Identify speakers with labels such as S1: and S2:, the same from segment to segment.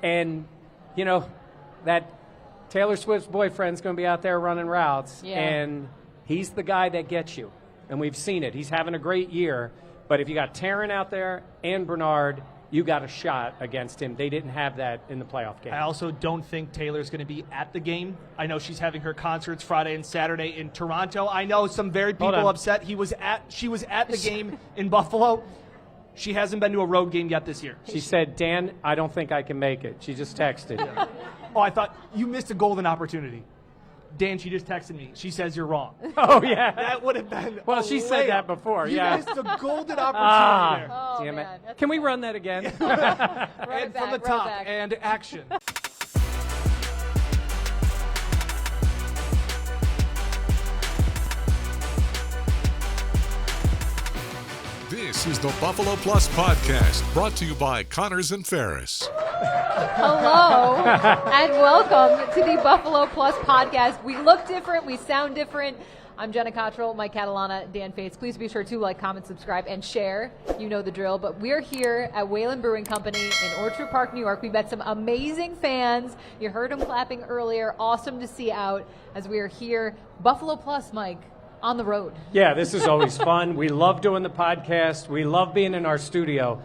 S1: And, you know, that Taylor Swift's boyfriend's going to be out there running routes, and he's the guy that gets you. And we've seen it. He's having a great year. But if you got Taryn out there and Bernard, you got a shot against him. They didn't have that in the playoff game.
S2: I also don't think Taylor's going to be at the game. I know she's having her concerts Friday and Saturday in Toronto. I know some very people upset. She was at the game in Buffalo. She hasn't been to a road game yet this year.
S1: She said, Dan, I don't think I can make it. She just texted.
S2: Oh, I thought you missed a golden opportunity. Dan, she just texted me. She says you're wrong.
S1: Oh, yeah.
S2: That would have been
S1: she said that before,
S2: You missed a golden opportunity there.
S3: Oh,
S1: damn it.
S3: man.
S1: Can we run that again?
S2: And from the top, and action.
S4: This is the Buffalo Plus Podcast, brought to you by Connors and Ferris.
S3: Hello, and welcome to the Buffalo Plus Podcast. We look different, we sound different. I'm Jenna Cottrell, Mike Catalana, Dan Fates. Please be sure to like, comment, subscribe, and share. You know the drill. But we're here at Wayland Brewing Company in Orchard Park, New York. We met some amazing fans. You heard them clapping earlier. Awesome to see out as we are here. Buffalo Plus, Mike, on the road.
S1: Yeah, this is always fun. We love doing the podcast. We love being in our studio.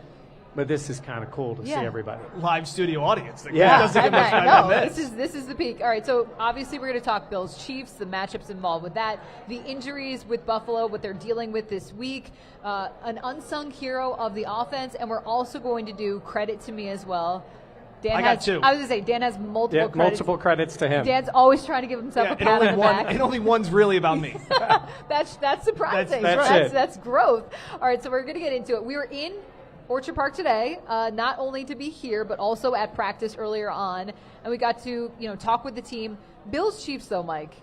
S1: But this is kind of cool to see everybody.
S2: Live studio audience.
S1: Yeah.
S2: Doesn't get much better than
S3: this is the peak. All right, so obviously we're going to talk Bills Chiefs, the matchups involved with that, the injuries with Buffalo, what they're dealing with this week, an unsung hero of the offense, and we're also going to do credit to me as well. Dan
S2: got two.
S3: I was going to say, Dan has multiple credits.
S1: Multiple credits to him.
S3: Dan's always trying to give himself a pat on the back.
S2: And only one's really about me.
S3: That's surprising.
S1: That's
S3: growth. All right, so we're going to get into it. We were in Orchard Park today, not only to be here, but also at practice earlier on, and we got to talk with the team. Bills Chiefs, though, Mike.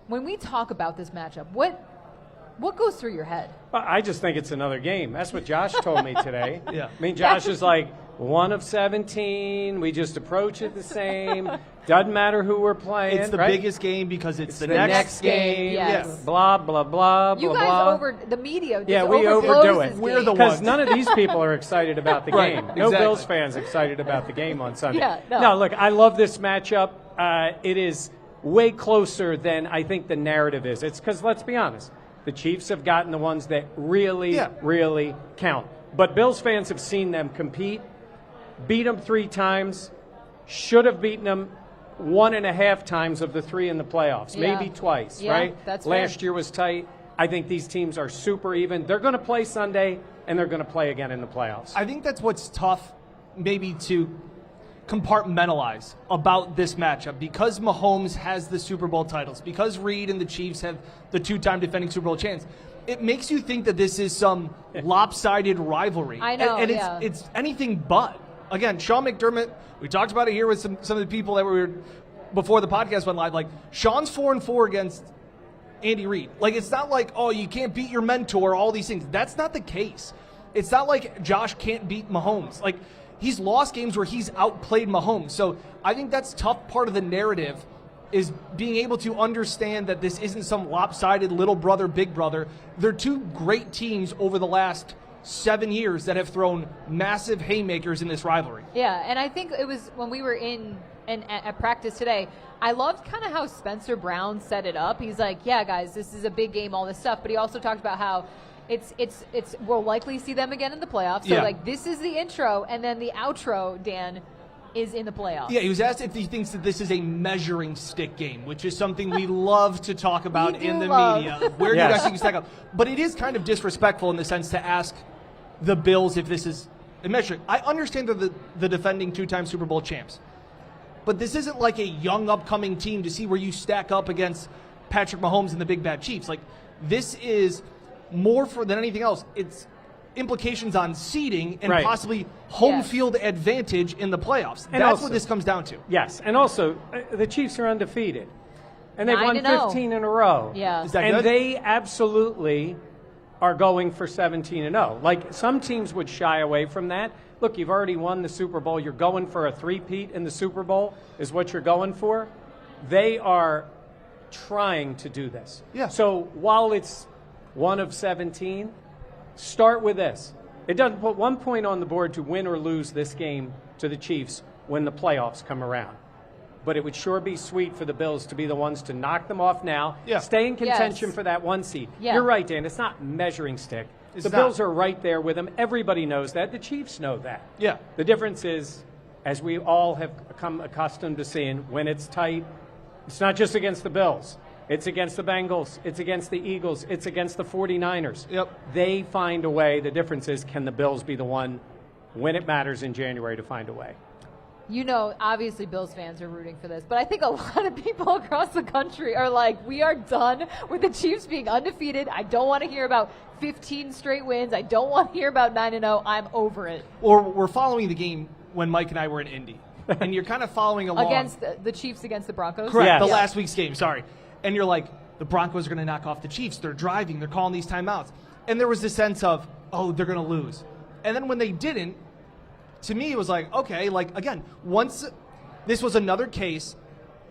S3: When we talk about this matchup, what goes through your head?
S1: I just think it's another game. That's what Josh told me today.
S2: Yeah.
S1: I mean, Josh is like 1 of 17. We just approach it the same. Doesn't matter who we're playing.
S2: It's the biggest game because it's the
S1: next game.
S3: Yes.
S1: Blah, blah, blah,
S3: You
S1: blah,
S3: guys
S1: blah.
S3: the media.
S1: Yeah,
S3: just
S1: we
S3: overblows
S1: overdo
S3: this
S1: it.
S2: We're the
S3: game.
S1: Because
S2: ones.
S1: none of these people are excited about the
S2: Right,
S1: game. No
S2: exactly.
S1: Bills fans excited about the game on Sunday.
S3: Yeah, no.
S1: No, look, I love this matchup. It is way closer than I think the narrative is. It's because, let's be honest, the Chiefs have gotten the ones that really, really count. But Bills fans have seen them compete, beat them 3 times, should have beaten them 1.5 times of the 3 in the playoffs, maybe twice, right?
S3: That's
S1: Last
S3: fair.
S1: year was tight. I think these teams are super even. They're going to play Sunday, and they're going to play again in the playoffs.
S2: I think that's what's tough maybe to compartmentalize about this matchup. Because Mahomes has the Super Bowl titles, because Reed and the Chiefs have the 2-time defending Super Bowl champs, it makes you think that this is some lopsided rivalry.
S3: I know,
S2: and it's anything but. Again, Sean McDermott, we talked about it here with some of the people that were before the podcast went live. Like, Sean's 4-4 against Andy Reid. Like, it's not like, oh, you can't beat your mentor, all these things. That's not the case. It's not like Josh can't beat Mahomes. Like, he's lost games where he's outplayed Mahomes. So I think that's tough part of the narrative is being able to understand that this isn't some lopsided little brother, big brother. They're 2 great teams over the last 7 years that have thrown massive haymakers in this rivalry.
S3: Yeah, and I think it was when we were at practice today, I loved kind of how Spencer Brown set it up. He's like, yeah, guys, this is a big game, all this stuff. But he also talked about how it's we'll likely see them again in the playoffs. So, like, this is the intro, and then the outro, Dan, is in the playoffs.
S2: Yeah, he was asked if he thinks that this is a measuring stick game, which is something we love to talk about in the media. Where do you guys think you stack up? But it is kind of disrespectful in the sense to ask the Bills if this is a measuring. I understand they're the defending 2-time Super Bowl champs, but this isn't like a young upcoming team to see where you stack up against Patrick Mahomes and the Big Bad Chiefs. Like, this is more than anything else. It's implications on seeding and possibly home field advantage in the playoffs.
S1: And
S2: that's
S1: also,
S2: what this comes down to.
S1: Yes, and also the Chiefs are undefeated, and they've won 15 in a row.
S3: Yeah,
S2: is that
S1: and
S2: good?
S1: They absolutely are going for 17-0. Like, some teams would shy away from that. Look, you've already won the Super Bowl. You're going for a 3-peat in the Super Bowl is what you're going for. They are trying to do this.
S2: Yeah.
S1: So while it's 1 of 17, start with this. It doesn't put 1 point on the board to win or lose this game to the Chiefs when the playoffs come around. But it would sure be sweet for the Bills to be the ones to knock them off now, stay in contention for that 1 seed.
S3: Yeah.
S1: You're right, Dan. It's not measuring stick. The
S2: not.
S1: Bills are right there with them. Everybody knows that. The Chiefs know that.
S2: Yeah.
S1: The difference is, as we all have become accustomed to seeing, when it's tight, it's not just against the Bills. It's against the Bengals. It's against the Eagles. It's against the 49ers.
S2: Yep.
S1: They find a way. The difference is, can the Bills be the one, when it matters in January, to find a way?
S3: You know, obviously Bills fans are rooting for this, but I think a lot of people across the country are like, we are done with the Chiefs being undefeated. I don't want to hear about 15 straight wins. I don't want to hear about 9-0. I'm over it.
S2: Or we're following the game when Mike and I were in Indy, and you're kind of following along.
S3: Against the Chiefs against the Broncos?
S2: Correct,
S1: Yes.
S2: the last week's game, sorry. And you're like, the Broncos are going to knock off the Chiefs. They're driving. They're calling these timeouts. And there was this sense of, oh, they're going to lose. And then when they didn't, to me it was like, okay, like, again, once this was another case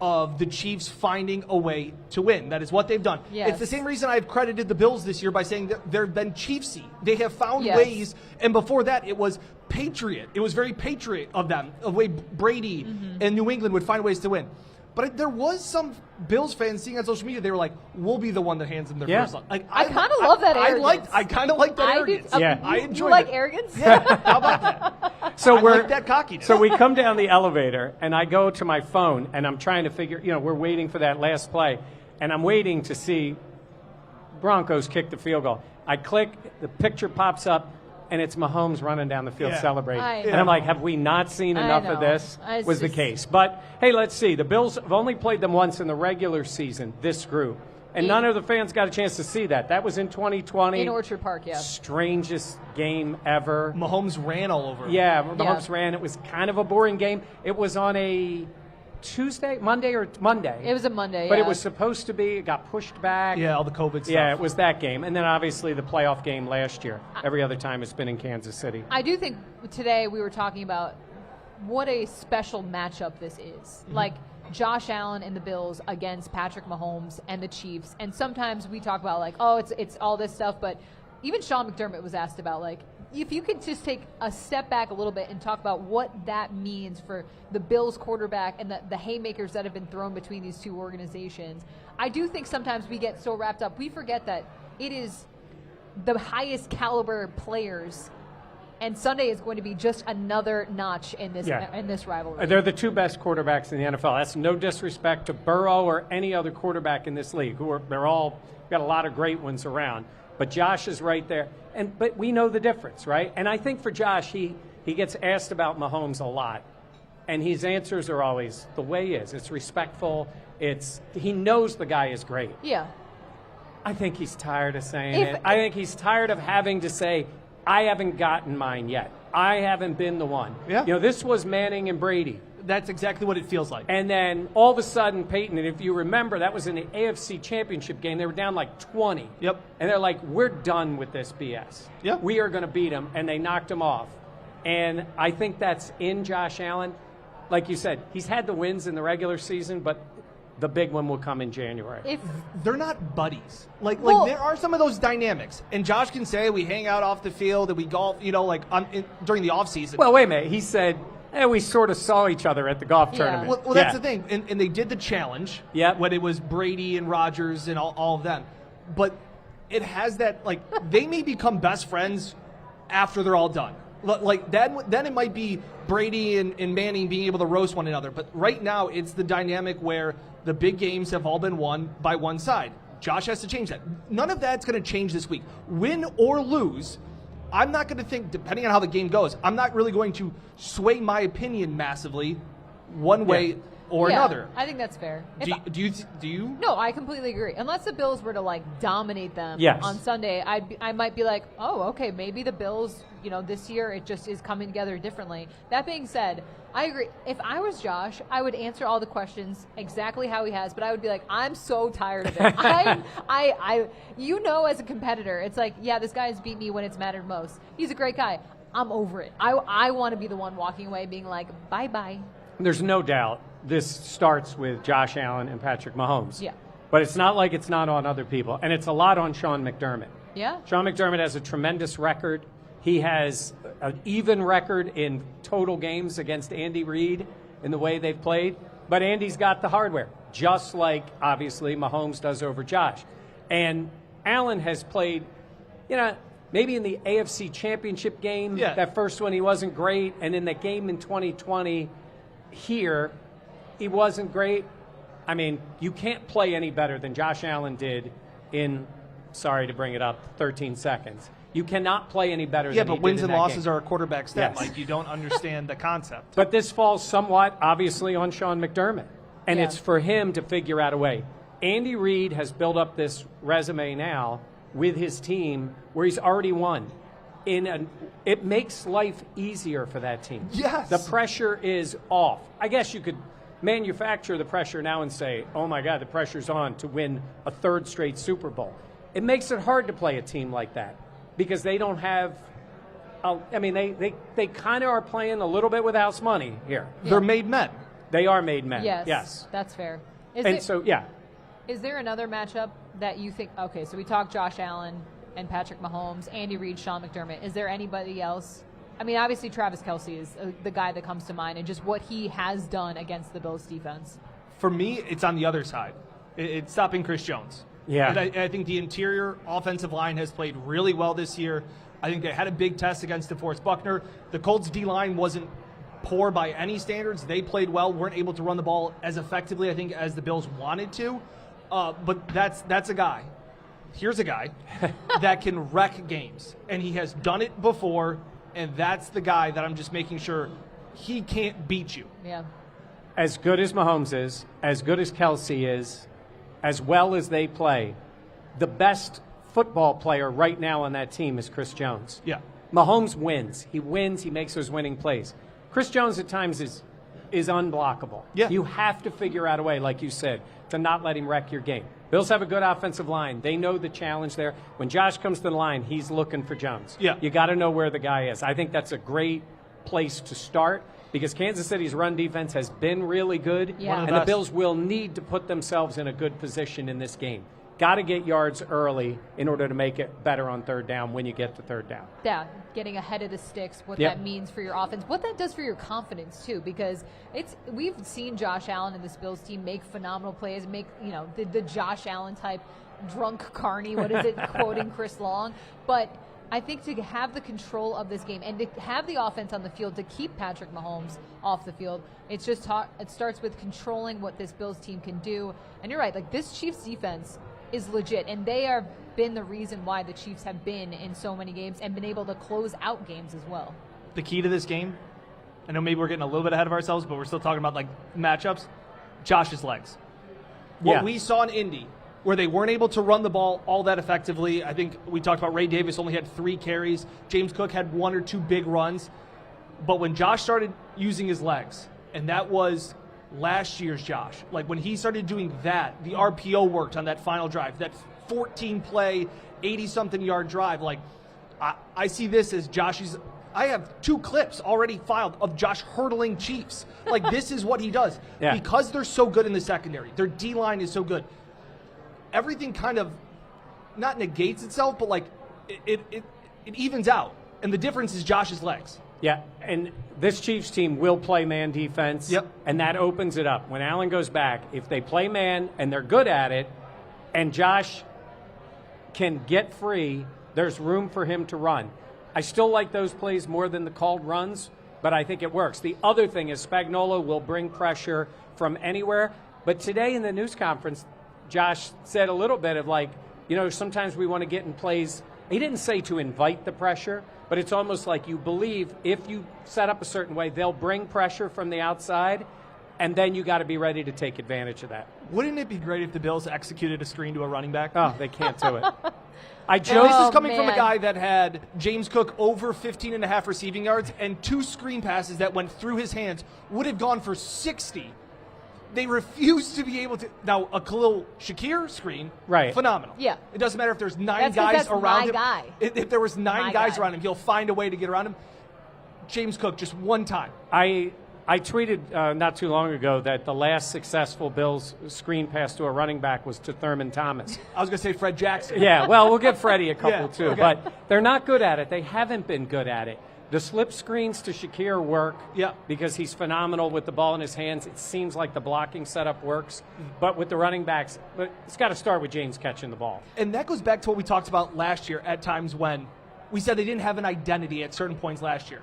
S2: of the Chiefs finding a way to win. That is what they've done.
S3: Yes.
S2: It's the same reason I've credited the Bills this year by saying that they've been Chiefsy. They have found
S3: Yes.
S2: ways, and before that it was Patriot. It was very Patriot of them, the way Brady and New England would find ways to win. But there was some Bills fans seeing on social media, they were like, we'll be the one that hands them their first line. Like,
S3: I kind of love that arrogance.
S2: I kind of like that
S3: I
S2: arrogance.
S3: do.
S1: Yeah.
S2: I
S3: You
S2: enjoy
S3: like
S2: it.
S3: arrogance?
S2: Yeah, how about that?
S1: So
S2: I
S1: we're
S2: like that cockiness.
S1: So we come down the elevator, and I go to my phone, and I'm trying to figure. We're waiting for that last play, and I'm waiting to see Broncos kick the field goal. I click, the picture pops up, and it's Mahomes running down the field
S2: Yeah.
S1: celebrating.
S3: I
S1: And
S3: know.
S1: I'm like, have we not seen
S3: I
S1: enough of
S3: know.
S1: this?
S3: It's
S1: Was the
S3: just-
S1: case. But, hey, let's see. The Bills have only played them once in the regular season, this group. And none of the fans got a chance to see that. That was in 2020.
S3: In Orchard Park, yeah.
S1: Strangest game ever.
S2: Mahomes ran all over.
S1: Yeah, Mahomes ran. It was kind of a boring game. It was on a Monday.
S3: It was a Monday,
S1: But
S3: yeah.
S1: it was supposed to be. It got pushed back.
S2: Yeah, all the COVID stuff.
S1: Yeah, it was that game. And then obviously the playoff game last year. Every other time it's been in Kansas City.
S3: I do think today we were talking about what a special matchup this is. Like Josh Allen and the Bills against Patrick Mahomes and the Chiefs. And sometimes we talk about like, oh, it's all this stuff. But even Sean McDermott was asked about like, if you could just take a step back a little bit and talk about what that means for the Bills quarterback and the haymakers that have been thrown between these two organizations. I do think sometimes we get so wrapped up, we forget that it is the highest caliber players, and Sunday is going to be just another notch in this rivalry.
S1: They're the two best quarterbacks in the NFL. That's no disrespect to Burrow or any other quarterback in this league. They're all got a lot of great ones around. But Josh is right there. But we know the difference, right? And I think for Josh, he gets asked about Mahomes a lot. And his answers are always the way he is. It's respectful. He knows the guy is great.
S3: Yeah.
S1: I think he's tired of saying it. I think he's tired of having to say, I haven't gotten mine yet. I haven't been the one.
S2: Yeah.
S1: This was Manning and Brady.
S2: That's exactly what it feels like.
S1: And then all of a sudden, Peyton, and if you remember, that was in the AFC Championship game. They were down like 20.
S2: Yep.
S1: And they're like, we're done with this BS.
S2: Yep.
S1: We are going to beat them. And they knocked him off. And I think that's in Josh Allen. Like you said, he's had the wins in the regular season, but the big one will come in January.
S2: They're not buddies. Like
S3: Well-
S2: there are some of those dynamics. And Josh can say we hang out off the field and we golf, during the offseason.
S1: Well, wait a minute. He said, we sort of saw each other at the golf
S3: Yeah.
S1: tournament.
S2: Well, that's the thing. And they did the challenge when it was Brady and Rodgers and all of them. But it has that, like, they may become best friends after they're all done. Like, then it might be Brady and Manning being able to roast one another. But right now, it's the dynamic where the big games have all been won by one side. Josh has to change that. None of that's going to change this week. Win or lose, I'm not going to think, depending on how the game goes, I'm not really going to sway my opinion massively one way or another.
S3: I think that's fair.
S2: Do you?
S3: No, I completely agree. Unless the Bills were to like dominate them
S1: Yes.
S3: on Sunday, I might be like, oh, okay, maybe the Bills, this year it just is coming together differently. That being said, I agree. If I was Josh, I would answer all the questions exactly how he has, but I would be like, I'm so tired of it. As a competitor, it's like, yeah, this guy has beat me when it's mattered most. He's a great guy. I'm over it. I want to be the one walking away being like, bye-bye.
S1: There's no doubt this starts with Josh Allen and Patrick Mahomes.
S3: Yeah.
S1: But it's not like it's not on other people. And it's a lot on Sean McDermott.
S3: Yeah.
S1: Sean McDermott has a tremendous record. He has an even record in total games against Andy Reid in the way they've played. But Andy's got the hardware, just like, obviously, Mahomes does over Josh. And Allen has played, maybe in the AFC Championship game, that first one he wasn't great, and in the game in 2020 here, he wasn't great. I mean, you can't play any better than Josh Allen did in, sorry to bring it up, 13 seconds. You cannot play any better than he did in that game.
S2: Yeah, but wins and losses are a quarterback stat. Yes. Like, you don't understand the concept.
S1: But this falls somewhat, obviously, on Sean McDermott. And it's for him to figure out a way. Andy Reid has built up this resume now with his team where he's already won. It makes life easier for that team.
S2: Yes.
S1: The pressure is off. I guess you could manufacture the pressure now and say, oh, my God, the pressure's on to win a third straight Super Bowl. It makes it hard to play a team like that because they don't have they kind of are playing a little bit with house money here.
S2: Yeah. They're made men.
S1: They are made men.
S3: Yes. That's fair. Is there another matchup that you think, okay, so we talked Josh Allen and Patrick Mahomes, Andy Reid, Sean McDermott. Is there anybody else? I mean, obviously Travis Kelce is the guy that comes to mind and just what he has done against the Bills defense.
S2: For me, it's on the other side. It's stopping Chris Jones.
S1: Yeah.
S2: And I think the interior offensive line has played really well this year. I think they had a big test against DeForest Buckner. The Colts D-line wasn't poor by any standards. They played well, weren't able to run the ball as effectively, I think, as the Bills wanted to. But that's a guy. Here's a guy that can wreck games. And he has done it before, and that's the guy that I'm just making sure he can't beat you.
S3: Yeah.
S1: As good as Mahomes is, as good as Kelce is, as well as they play, the best football player right now on that team is Chris Jones.
S2: Yeah.
S1: Mahomes wins. He wins. He makes those winning plays. Chris Jones at times is unblockable.
S2: Yeah.
S1: You have to figure out a way, like you said, to not let him wreck your game. Bills have a good offensive line. They know the challenge there. When Josh comes to the line, he's looking for Jones.
S2: Yeah.
S1: You got to know where the guy is. I think that's a great place to start because Kansas City's run defense has been really good.
S3: Yeah.
S1: And the Bills will need to put themselves in a good position in this game. Got to get yards early in order to make it better on third down when you get to third down.
S3: Yeah, getting ahead of the sticks, what that means for your offense, what that does for your confidence too, because we've seen Josh Allen and this Bills team make phenomenal plays, make the Josh Allen type drunk carny, what is it, quoting Chris Long, but I think to have the control of this game and to have the offense on the field to keep Patrick Mahomes off the field, it starts with controlling what this Bills team can do. And you're right, like this Chiefs defense is legit, and they have been the reason why the Chiefs have been in so many games and been able to close out games as well.
S2: The key to this game, I know maybe we're getting a little bit ahead of ourselves, but we're still talking about like matchups. Josh's legs. What we saw in Indy, where they weren't able to run the ball all that effectively. I think we talked about Ray Davis only had 3 carries. James Cook had 1 or 2 big runs. But when Josh started using his legs, and that was last year's Josh, like when he started doing that, the RPO worked on that final drive, that 14-play, 80-something yard drive. Like, I see this as Josh's. I have 2 clips already filed of Josh hurdling Chiefs. Like, this is what he does.
S1: Yeah.
S2: Because they're so good in the secondary. Their D-line is so good. Everything kind of not negates itself, but like it evens out. And the difference is Josh's legs.
S1: Yeah, and this Chiefs team will play man defense, and that opens it up. When Allen goes back, if they play man and they're good at it, and Josh can get free, there's room for him to run. I still like those plays more than the called runs, but I think it works. The other thing is Spagnuolo will bring pressure from anywhere, but today in the news conference, Josh said a little bit of like, sometimes we want to get in plays. He didn't say to invite the pressure, but it's almost like you believe if you set up a certain way, they'll bring pressure from the outside, and then you got to be ready to take advantage of that.
S2: Wouldn't it be great if the Bills executed a screen to a running back?
S1: Oh, they can't do it.
S2: This is coming from a guy that had James Cook over 15.5 receiving yards and 2 screen passes that went through his hands, would have gone for 60. They refuse to be able to. Now, a Khalil Shakir screen, phenomenal.
S3: Yeah.
S2: It doesn't matter if there's 9 guys around him.
S3: Guy.
S2: If there was 9 guys around him, he'll find a way to get around him. James Cook, just one time.
S1: I tweeted not too long ago that the last successful Bills screen pass to a running back was to Thurman Thomas.
S2: I was going to say Fred Jackson.
S1: Yeah, well, we'll give Freddie a couple too.
S2: Okay.
S1: But they're not good at it. They haven't been good at it. The slip screens to Shakir work
S2: Yeah.
S1: because he's phenomenal with the ball in his hands. It seems like the blocking setup works. But with the running backs, it's got to start with James catching the ball.
S2: And that goes back to what we talked about last year at times when we said they didn't have an identity at certain points last year.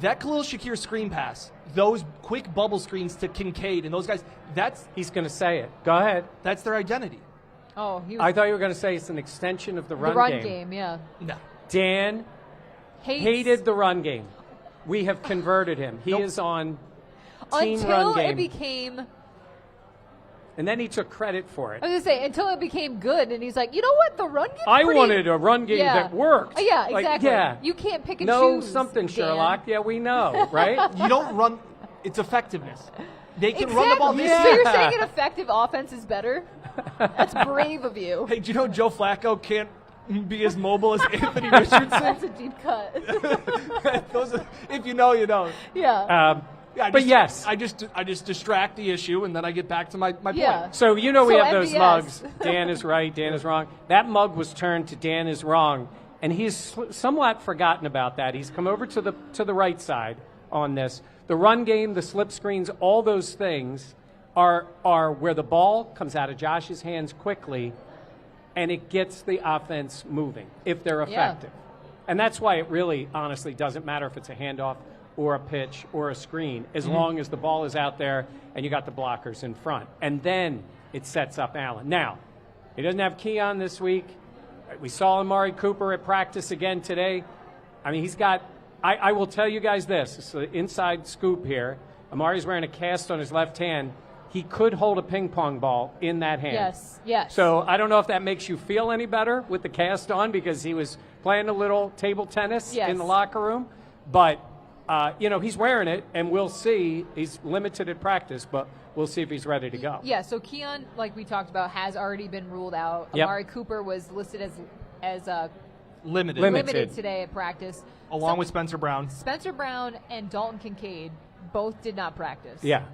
S2: That Khalil Shakir screen pass, those quick bubble screens to Kincaid and those guys,
S1: He's going to say it. Go ahead.
S2: that's their identity.
S3: Oh,
S1: I thought you were going to say it's an extension of the run,
S3: the run game, yeah.
S2: No.
S1: Dan hated the run game. We have converted him. He is on team run
S3: until
S1: game.
S3: it became.
S1: And then he took credit for it.
S3: I was gonna say until it became good, and he's like, you know what, the run game.
S1: I wanted a run game that worked.
S3: Yeah,
S1: Like,
S3: exactly.
S1: yeah.
S3: You can't pick and
S1: No
S3: choose.
S1: something,
S3: Dan.
S1: Sherlock. Yeah, we know, right?
S2: You don't run. It's effectiveness. They can
S3: Exactly.
S2: run the ball this
S3: So
S2: year.
S3: you're saying an effective offense is better? That's brave of you.
S2: Hey, do you know Joe Flacco can't be as mobile as Anthony Richardson?
S3: That's a deep cut.
S2: If you know, you know.
S3: Yeah.
S2: Yeah,
S1: But yes.
S2: I just distract the issue and then I get back to my
S3: Yeah.
S2: point.
S1: So we
S3: So
S1: have those
S3: MVS.
S1: mugs. Dan is right, Dan is wrong. That mug was turned to Dan is wrong, and he's somewhat forgotten about that. He's come over to the right side on this. The run game, the slip screens, all those things are where the ball comes out of Josh's hands quickly, and it gets the offense moving if they're effective. And that's why it really, honestly, doesn't matter if it's a handoff or a pitch or a screen, as long as the ball is out there and you got the blockers in front. And then it sets up Allen. Now, he doesn't have Keon this week. We saw Amari Cooper at practice again today. I mean, he's got – I will tell you guys this. It's an inside scoop here. Amari's wearing a cast on his left hand. He could hold a ping pong ball in that hand.
S3: Yes.
S1: So I don't know if that makes you feel any better with the cast on because he was playing a little table tennis in the locker room. But – he's wearing it, and we'll see. He's limited at practice, but we'll see if he's ready to go.
S3: Yeah, so Keon, like we talked about, has already been ruled out.
S1: Yep.
S3: Amari Cooper was listed as
S2: Limited.
S3: today at practice.
S2: Along with Spencer Brown.
S3: Spencer Brown and Dalton Kincaid both did not practice.
S1: Yeah.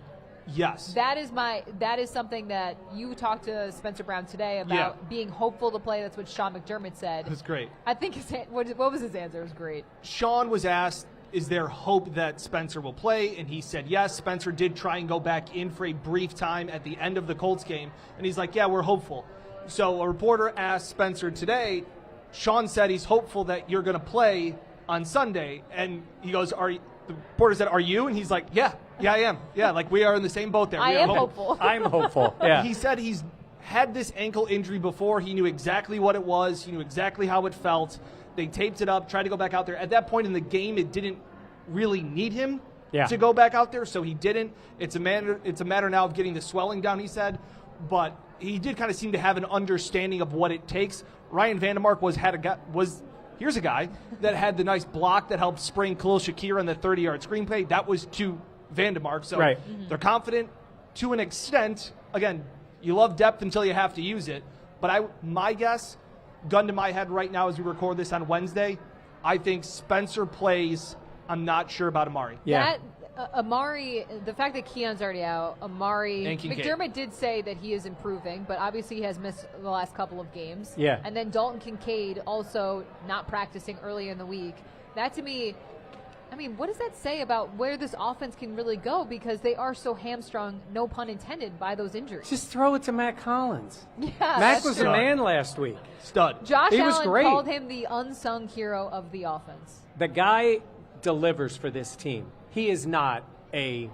S2: Yes.
S3: That is something that you talked to Spencer Brown today about being hopeful to play. That's what Sean McDermott said.
S2: That's great.
S3: I think what was his answer? It was great.
S2: Sean was asked, is there hope that Spencer will play? And he said yes. Spencer did try and go back in for a brief time at the end of the Colts game. And he's like, yeah, we're hopeful. So a reporter asked Spencer today, Sean said he's hopeful that you're going to play on Sunday. And he goes, the reporter said, are you? And he's like, yeah, I am. Yeah, like we are in the same boat there.
S3: I am hopeful.
S1: I'm hopeful. Yeah.
S2: He said he's had this ankle injury before. He knew exactly what it was. He knew exactly how it felt. They taped it up, tried to go back out there. At that point in the game, it didn't really need him to go back out there, so he didn't. It's a matter now of getting the swelling down, he said. But he did kind of seem to have an understanding of what it takes. Ryan Vandermark here's a guy that had the nice block that helped spring Khalil Shakir on the 30-yard screenplay. That was to Vandermark. So they're confident to an extent. Again, you love depth until you have to use it. But my guess, gun to my head right now as we record this on Wednesday, I think Spencer plays. I'm not sure about Amari.
S1: Yeah.
S3: Amari, the fact that Keon's already out, Amari,
S2: And Kincaid.
S3: McDermott did say that he is improving, but obviously he has missed the last couple of games.
S1: Yeah.
S3: And then Dalton Kincaid also not practicing early in the week. That to me, I mean, what does that say about where this offense can really go? Because they are so hamstrung, no pun intended, by those injuries.
S1: Just throw it to Mack Hollins.
S3: Yeah,
S1: Mack
S3: that's
S1: was
S3: true.
S1: the man last week.
S2: Stud.
S3: Josh
S1: He was
S3: Allen
S1: great.
S3: called him the unsung hero of the offense.
S1: The guy delivers for this team. He is not a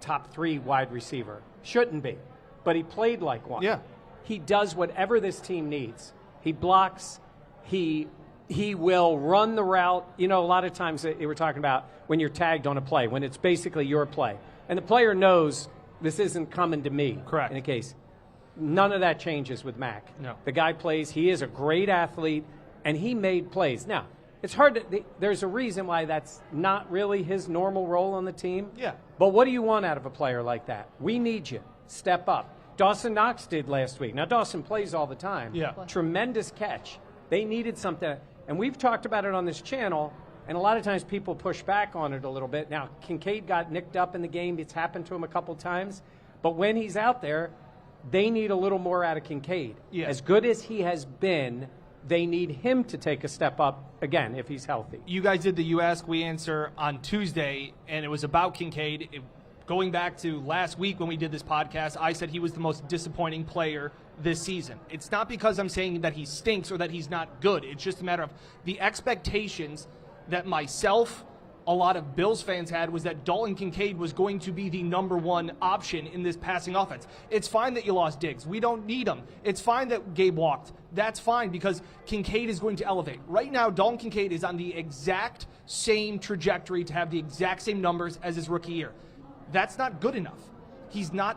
S1: top 3 wide receiver. Shouldn't be. But he played like one.
S2: Yeah.
S1: He does whatever this team needs. He blocks. He will run the route. You know, a lot of times we're talking about when you're tagged on a play, when it's basically your play. And the player knows this isn't coming to me.
S2: Correct.
S1: In a case. None of that changes with Mack.
S2: No.
S1: The guy plays. He is a great athlete, and he made plays. Now, it's hard to – there's a reason why that's not really his normal role on the team.
S2: Yeah.
S1: But what do you want out of a player like that? We need you. Step up. Dawson Knox did last week. Now, Dawson plays all the time.
S2: Yeah.
S1: Tremendous catch. They needed something. And we've talked about it on this channel, and a lot of times people push back on it a little bit. Now, Kincaid got nicked up in the game. It's happened to him a couple times. But when he's out there, they need a little more out of Kincaid.
S2: Yes.
S1: As good as he has been, they need him to take a step up again if he's healthy.
S2: You guys did the You Ask, We Answer on Tuesday, and it was about Kincaid. Going back to last week when we did this podcast, I said he was the most disappointing player this season. It's not because I'm saying that he stinks or that he's not good. It's just a matter of the expectations that myself, a lot of Bills fans had, was that Dalton Kincaid was going to be the number one option in this passing offense. It's fine that you lost Diggs. We don't need him. It's fine that Gabe walked. That's fine because Kincaid is going to elevate. Right now, Dalton Kincaid is on the exact same trajectory to have the exact same numbers as his rookie year. That's not good enough.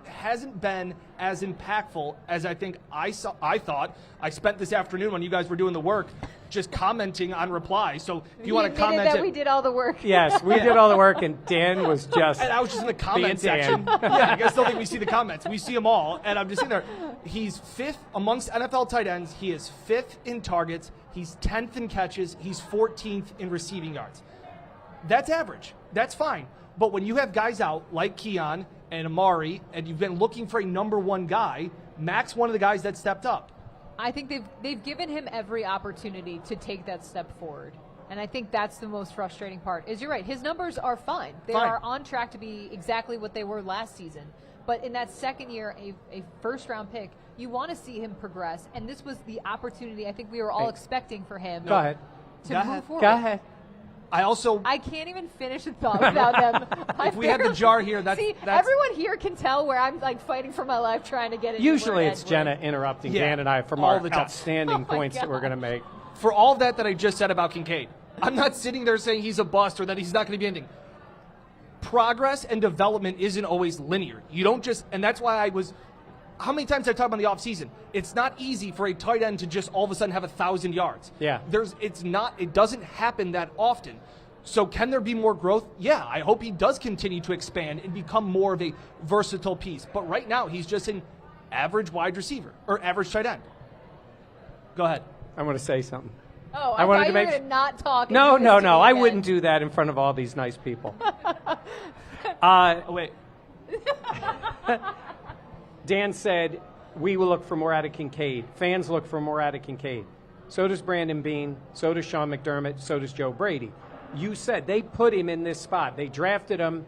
S2: Hasn't been as impactful as I think I thought. I spent this afternoon when you guys were doing the work just commenting on replies. So if you want to comment,
S3: that we did all the work.
S1: Yes, we did all the work, and Dan was just.
S2: And I was just in the comment section. Yeah, you guys don't think we see the comments? We see them all, and I'm just sitting there. He's 5th amongst NFL tight ends. He is 5th in targets. He's 10th in catches. He's 14th in receiving yards. That's average. That's fine. But when you have guys out like Keon and Amari, and you've been looking for a number one guy, Mack's one of the guys that stepped up.
S3: I think they've given him every opportunity to take that step forward. And I think that's the most frustrating part. Is you're right, his numbers are fine. They are on track to be exactly what they were last season. But in that second year, a first-round pick, you want to see him progress. And this was the opportunity I think we were all expecting for him to move forward.
S1: Go ahead.
S3: I can't even finish a thought without them.
S2: If we had the jar here, that's
S3: everyone here can tell where I'm like fighting for my life trying to get it.
S1: Usually it's Jenna interrupting Dan and I from our outstanding points that we're going to make.
S2: For all that I just said about Kincaid, I'm not sitting there saying he's a bust or that he's not going to be anything. Progress and development isn't always linear. You don't just, and that's why how many times I talk about the offseason? It's not easy for a tight end to just all of a sudden have 1,000 yards.
S1: Yeah.
S2: It doesn't happen that often. So can there be more growth? Yeah, I hope he does continue to expand and become more of a versatile piece. But right now, he's just an average wide receiver or average tight end. Go ahead.
S1: I want to say something.
S3: Oh, I thought you were going to not talk.
S1: No. I wouldn't do that in front of all these nice people.
S2: Wait.
S1: Dan said, we will look for more out of Kincaid. Fans look for more out of Kincaid. So does Brandon Beane. So does Sean McDermott. So does Joe Brady. You said they put him in this spot. They drafted him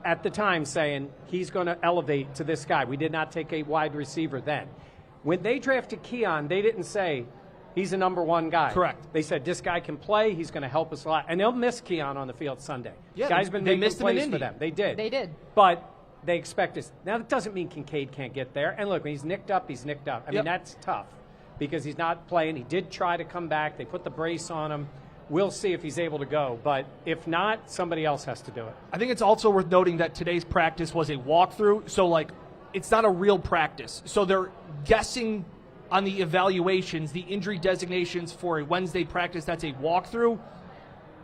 S1: at the time saying he's going to elevate to this guy. We did not take a wide receiver then. When they drafted Keon, they didn't say he's a number one guy.
S2: Correct.
S1: They said this guy can play. He's going to help us a lot. And they'll miss Keon on the field Sunday.
S2: Yeah,
S1: Guy's been making plays for them. They did.
S3: They did.
S1: But they expect us. Now, that doesn't mean Kincaid can't get there. And look, when he's nicked up, he's nicked up. I mean, that's tough because he's not playing. He did try to come back. They put the brace on him. We'll see if he's able to go. But if not, somebody else has to do it.
S2: I think it's also worth noting that today's practice was a walkthrough. So, it's not a real practice. So they're guessing on the evaluations, the injury designations for a Wednesday practice that's a walkthrough.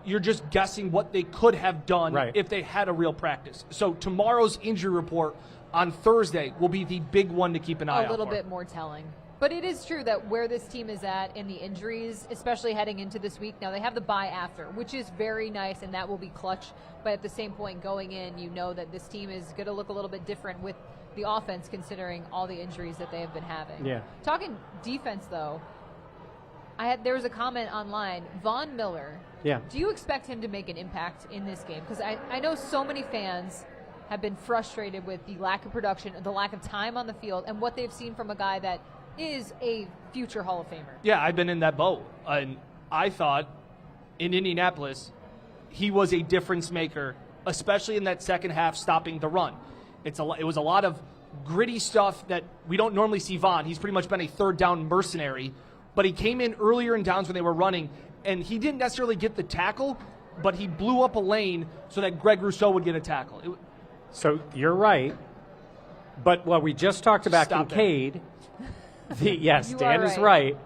S2: You're just guessing what they could have done if they had a real practice. So tomorrow's injury report on Thursday will be the big one to keep an eye out for.
S3: A little bit more telling. But it is true that where this team is at in the injuries, especially heading into this week, now they have the bye after, which is very nice, and that will be clutch. But at the same point, going in, you know that this team is going to look a little bit different with the offense considering all the injuries that they have been having.
S1: Yeah.
S3: Talking defense, though, there was a comment online, Von Miller.
S1: Yeah.
S3: Do you expect him to make an impact in this game? Because I know so many fans have been frustrated with the lack of production, the lack of time on the field, and what they've seen from a guy that is a future Hall of Famer.
S2: Yeah, I've been in that boat. And I thought in Indianapolis, he was a difference maker, especially in that second half stopping the run. It was a lot of gritty stuff that we don't normally see Von. He's pretty much been a third down mercenary. But he came in earlier in downs when they were running, and he didn't necessarily get the tackle, but he blew up a lane so that Greg Rousseau would get a tackle.
S1: So you're right. But what we just talked about Kincaid, yes, Dan is right.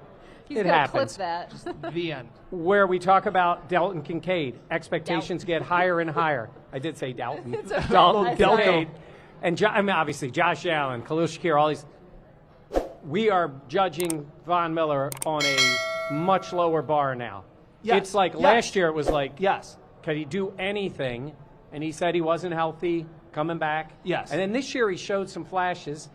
S3: He's
S1: it happens.
S3: Clip that.
S2: The end.
S1: Where we talk about Dalton Kincaid, expectations get higher and higher. I did say Dalton.
S3: Okay.
S1: Dalton Kincaid. And obviously Josh Allen, Khalil Shakir, all these. We are judging Von Miller on a much lower bar now.
S2: Yes.
S1: It's like last year it was like,
S2: yes,
S1: could he do anything? And he said he wasn't healthy, coming back.
S2: Yes.
S1: And then this year he showed some flashes.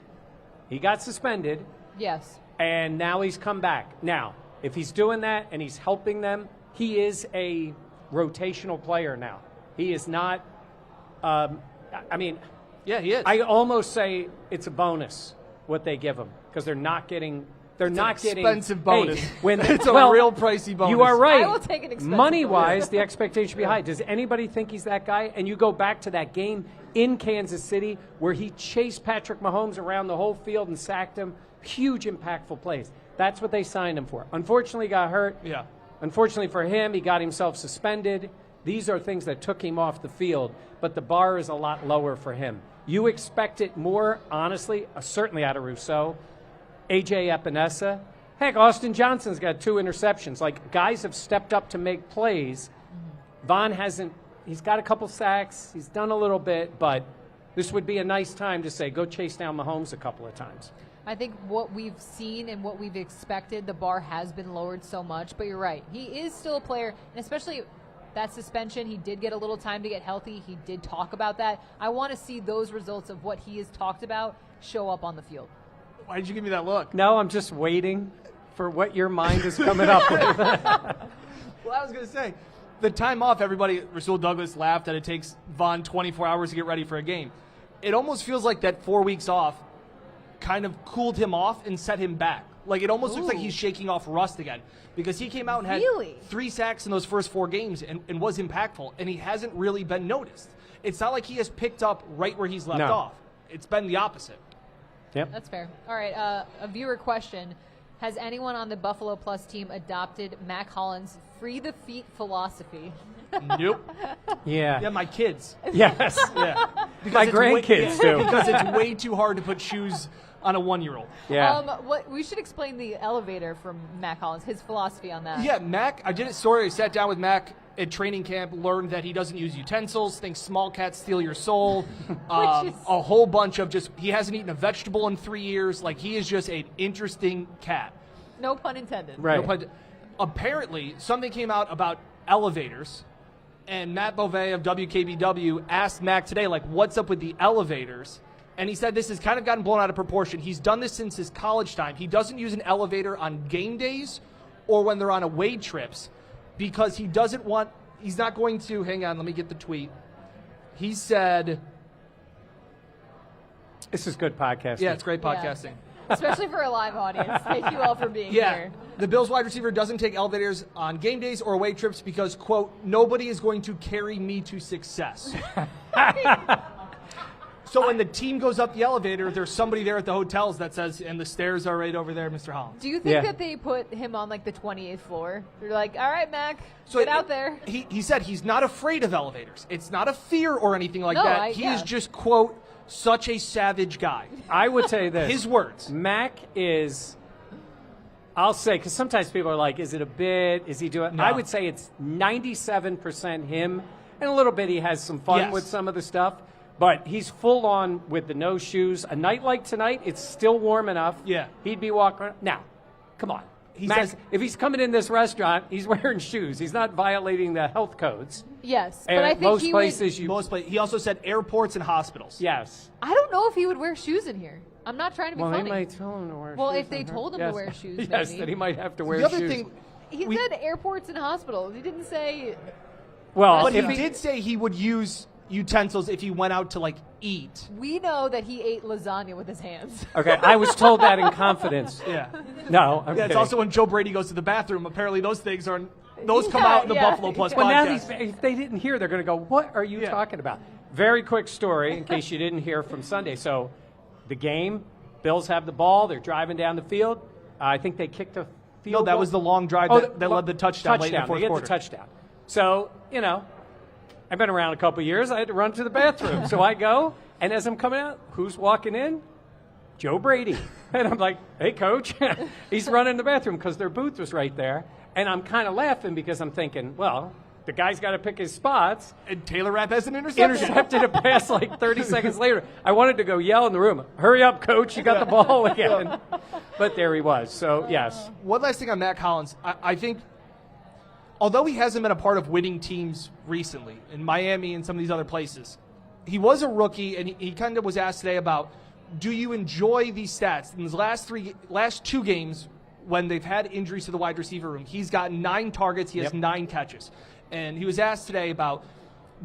S1: He got suspended.
S3: Yes.
S1: And now he's come back. Now, If he's doing that and he's helping them, he is a rotational player now. He is not,
S2: Yeah, he is.
S1: I almost say it's a bonus what they give him because they're not getting
S2: expensive bonus.
S1: Hey,
S2: it's a real pricey bonus.
S1: You are right.
S3: I will take an expensive
S1: Money-wise, the expectation should be high. Does anybody think he's that guy? And you go back to that game in Kansas City where he chased Patrick Mahomes around the whole field and sacked him. Huge, impactful plays. That's what they signed him for. Unfortunately, he got hurt.
S2: Yeah.
S1: Unfortunately for him, he got himself suspended. These are things that took him off the field, but the bar is a lot lower for him. You expect it more, honestly, certainly out of Rousseau. A.J. Epinesa. Heck, Austin Johnson's got 2 interceptions. Like, guys have stepped up to make plays. Von hasn't. He's got a couple sacks. He's done a little bit, but this would be a nice time to say, go chase down Mahomes a couple of times.
S3: I think what we've seen and what we've expected, the bar has been lowered so much. But you're right. He is still a player, and especially that suspension, he did get a little time to get healthy. He did talk about that. I want to see those results of what he has talked about show up on the field.
S2: Why did you give me that look?
S1: No, I'm just waiting for what your mind is coming up with.
S2: Well, I was going to say, the time off, everybody, Rasul Douglas laughed that it takes Von 24 hours to get ready for a game. It almost feels like that 4 weeks off kind of cooled him off and set him back. Like, it almost looks like he's shaking off rust again because he came out and had 3 sacks in those first 4 games and was impactful, and he hasn't really been noticed. It's not like he has picked up right where he's left off. It's been the opposite.
S1: Yep.
S3: That's fair. All right, a viewer question. Has anyone on the Buffalo Plus team adopted Mack Hollins' free the feet philosophy?
S2: Nope.
S1: Yeah.
S2: Yeah, my kids.
S1: Yes.
S2: Yeah.
S1: My grandkids, too.
S2: Because it's way too hard to put shoes on a 1-year-old.
S1: Yeah.
S3: We should explain the elevator from Mack Hollins, his philosophy on that.
S2: Yeah, Mack, I did a story. I sat down with Mack at training camp, learned that he doesn't use utensils, thinks small cats steal your soul, a whole bunch of he hasn't eaten a vegetable in 3 years. Like, he is just an interesting cat.
S3: No pun intended.
S1: Right.
S2: Apparently, something came out about elevators, and Matt Beauvais of WKBW asked Mack today, like, what's up with the elevators? And he said this has kind of gotten blown out of proportion. He's done this since his college time. He doesn't use an elevator on game days or when they're on away trips because he doesn't want – he's not going to – hang on, let me get the tweet. He said –
S1: This is good podcasting.
S2: Yeah, it's great podcasting.
S3: Yeah. Especially for a live audience. Thank you all for being here.
S2: The Bills wide receiver doesn't take elevators on game days or away trips because, quote, nobody is going to carry me to success. So when the team goes up the elevator, there's somebody there at the hotels that says, and the stairs are right over there, Mr. Hollins.
S3: Do you think that they put him on, like, the 28th floor? They're like, all right, Mac, get out there.
S2: He said he's not afraid of elevators. It's not a fear or anything like
S3: No,
S2: that. He is just, quote, such a savage guy.
S1: I would say this.
S2: His words.
S1: Mack is, I'll say, because sometimes people are like, is it a bit? Is he doing?
S2: No.
S1: I would say it's 97% him, and a little bit he has some fun with some of the stuff. But he's full on with the no shoes. A night like tonight, it's still warm enough.
S2: Yeah.
S1: He'd be walking around. Now, come on. Max, if he's coming in this restaurant, he's wearing shoes. He's not violating the health codes.
S3: Yes,
S1: but I think most places
S2: He also said airports and hospitals.
S1: Yes.
S3: I don't know if he would wear shoes in here. I'm not trying to be funny.
S1: Well, they might tell him to wear shoes.
S3: Well, if they told him to wear shoes, maybe.
S1: Yes, then he might have to wear
S2: shoes. The other
S1: shoes.
S2: thing,
S3: he said airports and hospitals. He didn't say.
S1: Well,
S2: but he did say he would use utensils if he went out to, like, eat.
S3: We know that he ate lasagna with his hands.
S1: Okay, I was told that in confidence.
S2: Yeah.
S1: No, I'm
S2: it's
S1: kidding.
S2: also when Joe Brady goes to the bathroom. Apparently those things are come out in the Buffalo Plus
S1: Well, now
S2: podcast.
S1: if they didn't hear, they're going to go, what are you talking about? Very quick story in case you didn't hear from Sunday. So the game, Bills have the ball. They're driving down the field. I think they kicked a field goal.
S2: No, that was the long drive that led the touchdown late in the fourth quarter.
S1: They get the touchdown. So, I've been around a couple years. I had to run to the bathroom. So I go, and as I'm coming out, who's walking in? Joe Brady. And I'm like, hey, coach. He's running the bathroom because their booth was right there. And I'm kind of laughing because I'm thinking, well, the guy's got to pick his spots.
S2: And Taylor Rapp has an interception.
S1: Intercepted a pass like 30 seconds later. I wanted to go yell in the room, hurry up, coach, you got the ball again. But there he was. So, yes.
S2: One last thing on Mack Hollins. I think, although he hasn't been a part of winning teams recently, in Miami and some of these other places, he was a rookie, and he kind of was asked today about, do you enjoy these stats? In his last 2 games, when they've had injuries to the wide receiver room, he's got 9 targets, he has 9 catches. And he was asked today about,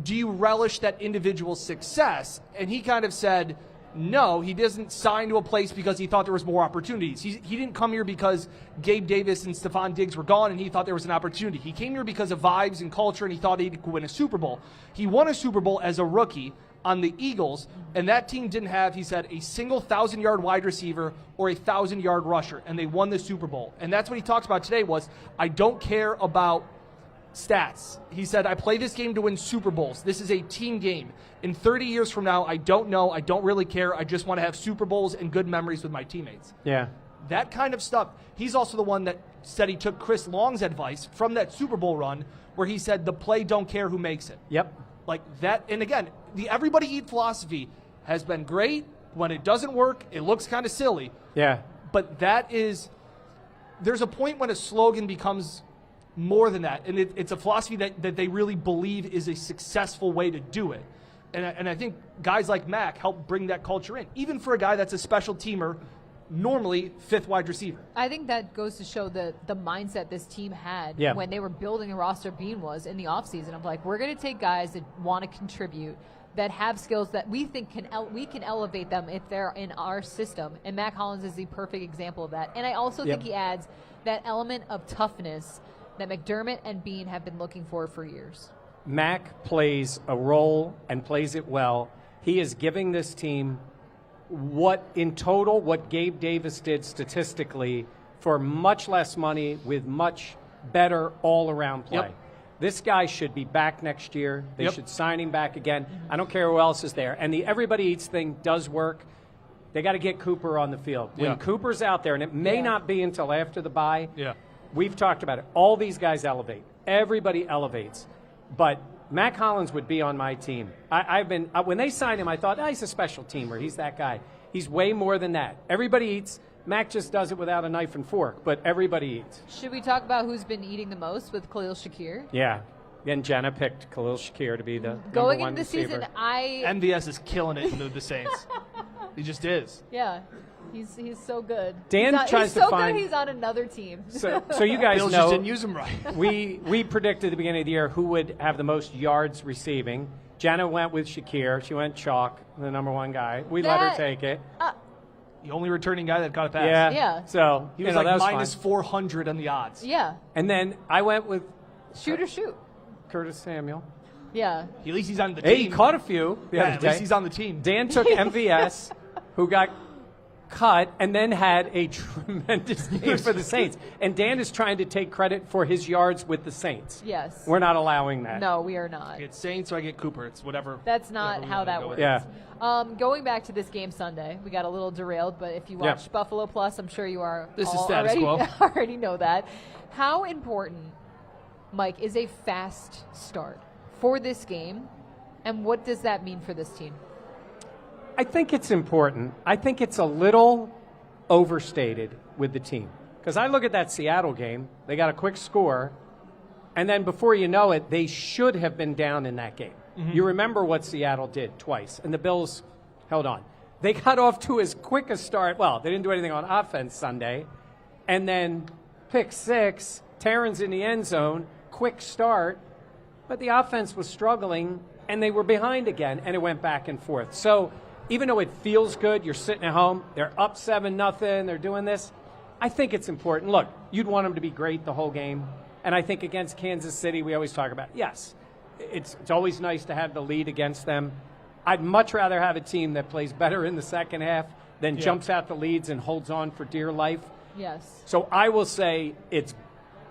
S2: do you relish that individual success? And he kind of said, no, he doesn't sign to a place because he thought there was more opportunities. He didn't come here because Gabe Davis and Stephon Diggs were gone and he thought there was an opportunity. He came here because of vibes and culture and he thought he could win a Super Bowl. He won a Super Bowl as a rookie on the Eagles, and that team didn't have, he said, a single 1,000-yard wide receiver or a 1,000-yard rusher, and they won the Super Bowl. And that's what he talked about today was, I don't care about stats. He said, I play this game to win Super Bowls. This is a team game. In 30 years from now, I don't know. I don't really care. I just want to have Super Bowls and good memories with my teammates.
S1: Yeah.
S2: That kind of stuff. He's also the one that said he took Chris Long's advice from that Super Bowl run where he said the play don't care who makes it.
S1: Yep.
S2: Like that. And again, the everybody eat philosophy has been great. When it doesn't work, it looks kind of silly.
S1: Yeah.
S2: But there's a point when a slogan becomes more than that. And it's a philosophy that they really believe is a successful way to do it. And I think guys like Mack help bring that culture in, even for a guy that's a special teamer, normally 5th wide receiver.
S3: I think that goes to show the mindset this team had when they were building the roster. Bean was in the offseason of like, we're going to take guys that want to contribute, that have skills that we think we can elevate them if they're in our system. And Mack Hollins is the perfect example of that. And I also think he adds that element of toughness that McDermott and Bean have been looking for years.
S1: Mack plays a role and plays it well. He is giving this team what Gabe Davis did statistically for much less money with much better all-around play.
S2: Yep.
S1: This guy should be back next year. They should sign him back again. I don't care who else is there. And the everybody eats thing does work. They got to get Cooper on the field. When Cooper's out there, and it may not be until after the bye, we've talked about it. All these guys elevate. Everybody elevates. But Mack Hollins would be on my team. When they signed him, I thought, he's a special teamer. He's that guy. He's way more than that. Everybody eats. Mack just does it without a knife and fork, but everybody eats.
S3: Should we talk about who's been eating the most with Khalil Shakir?
S1: Yeah. And Jenna picked Khalil Shakir to be the
S3: going
S1: number 1
S3: into the
S1: receiver.
S3: season.
S2: MVS is killing it in the Saints. He just is.
S3: Yeah. He's so good.
S1: Dan tries to find.
S3: Good he's on another team.
S1: So you guys
S2: Bills
S1: know
S2: just didn't use him right.
S1: we predicted at the beginning of the year who would have the most yards receiving. Jenna went with Shakir. She went chalk, the number 1 guy. We let her take it.
S2: The only returning guy that caught a pass.
S3: Yeah.
S1: So
S2: he was
S1: that was
S2: minus
S1: fine.
S2: 400 on the odds.
S3: Yeah.
S1: And then I went with
S3: shoot.
S1: Curtis Samuel.
S3: Yeah.
S2: At least he's on the
S1: Hey,
S2: team.
S1: he caught a few the other
S2: at
S1: day.
S2: least he's on the team.
S1: Dan took MVS, who got cut and then had a tremendous game for the Saints. And Dan is trying to take credit for his yards with the Saints.
S3: Yes.
S1: We're not allowing that.
S3: No, we are not.
S2: I get Saints or I get Cooper. It's whatever.
S3: That's not how that works.
S1: Yeah.
S3: Going back to this game Sunday, we got a little derailed, but if you watched Buffalo Plus, I'm sure you are
S2: This is
S3: all
S2: status
S3: already know that. How important, Mike, is a fast start for this game, and what does that mean for this team?
S1: I think it's important. I think it's a little overstated with the team. Because I look at that Seattle game, they got a quick score, and then before you know it, they should have been down in that game. Mm-hmm. You remember what Seattle did twice, and the Bills held on. They got off to as quick a start. Well, they didn't do anything on offense Sunday, and then pick 6, Terrence in the end zone, quick start, but the offense was struggling, and they were behind again, and it went back and forth. So even though it feels good, you're sitting at home, they're up 7-0, they're doing this, I think it's important. Look, you'd want them to be great the whole game, and I think against Kansas City, we always talk about, yes, it's always nice to have the lead against them. I'd much rather have a team that plays better in the second half than jumps out the leads and holds on for dear life.
S3: Yes.
S1: So I will say it's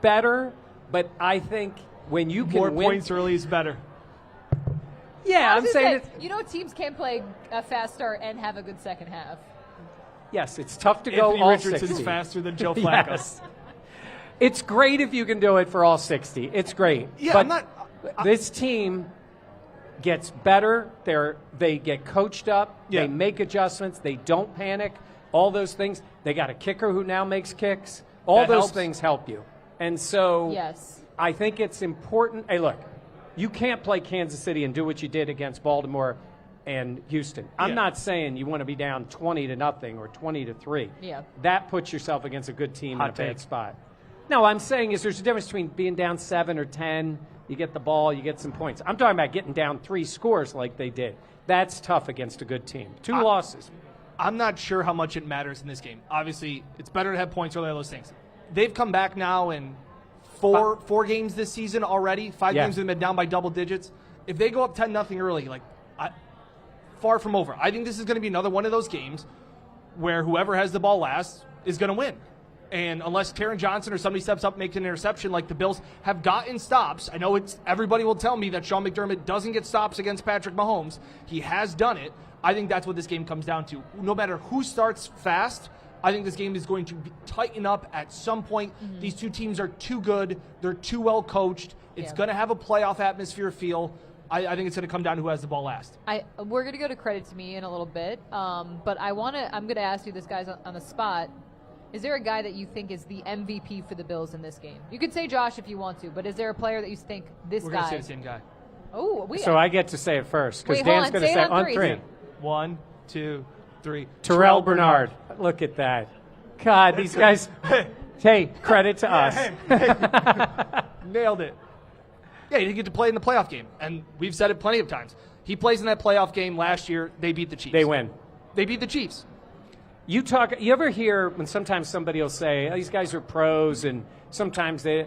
S1: better, but I think when you can
S2: more
S1: win
S2: points early is better.
S1: Yeah, I'm saying
S3: teams can play a fast start and have a good second half.
S1: Yes, it's tough to go
S2: Anthony
S1: all
S2: Richardson's
S1: 60.
S2: faster than Joe Flacco.
S1: Yes. It's great if you can do it for all 60. It's great.
S2: Yeah,
S1: but this team gets better. They get coached up.
S2: Yeah.
S1: They make adjustments. They don't panic. All those things. They got a kicker who now makes kicks. All
S2: That
S1: those
S2: helps.
S1: things help you. And so
S3: Yes.
S1: I think it's important. Hey, look, you can't play Kansas City and do what you did against Baltimore and Houston. I'm not saying you want to be down 20-0 or 20-3.
S3: Yeah.
S1: That puts yourself against a good team in a bad spot. No, I'm saying is there's a difference between being down 7 or 10. You get the ball, you get some points. I'm talking about getting down 3 scores like they did. That's tough against a good team. 2 losses.
S2: I'm not sure how much it matters in this game. Obviously, it's better to have points early, all those things. They've come back now in four games this season already. 5 games have been down by double digits. If they go up 10-0 early, far from over. I think this is going to be another one of those games where whoever has the ball last is going to win. And unless Taron Johnson or somebody steps up and makes an interception, like the Bills have gotten stops. I know everybody will tell me that Sean McDermott doesn't get stops against Patrick Mahomes. He has done it. I think that's what this game comes down to. No matter who starts fast, I think this game is going to tighten up at some point. Mm-hmm. These two teams are too good. They're too well coached. It's going to have a playoff atmosphere feel. I think it's going to come down to who has the ball last.
S3: We're going to go to credit to me in a little bit, but I'm going to ask you this, guys, on the spot. Is there a guy that you think is the MVP for the Bills in this game? You could say Josh if you want to, but is there a player that you think this guy?
S2: We're going to say the same guy.
S3: Oh,
S1: so I get to say it first because Dan's going to say on 3.
S2: 1, 2, 3.
S1: Terrell Bernard. Look at that. God, these guys. Hey, credit to us.
S2: Nailed it. Yeah, he didn't get to play in the playoff game, and we've said it plenty of times. He plays in that playoff game last year. They beat the Chiefs.
S1: They win.
S2: They beat the Chiefs.
S1: You ever hear when sometimes somebody will say, oh, these guys are pros, and sometimes they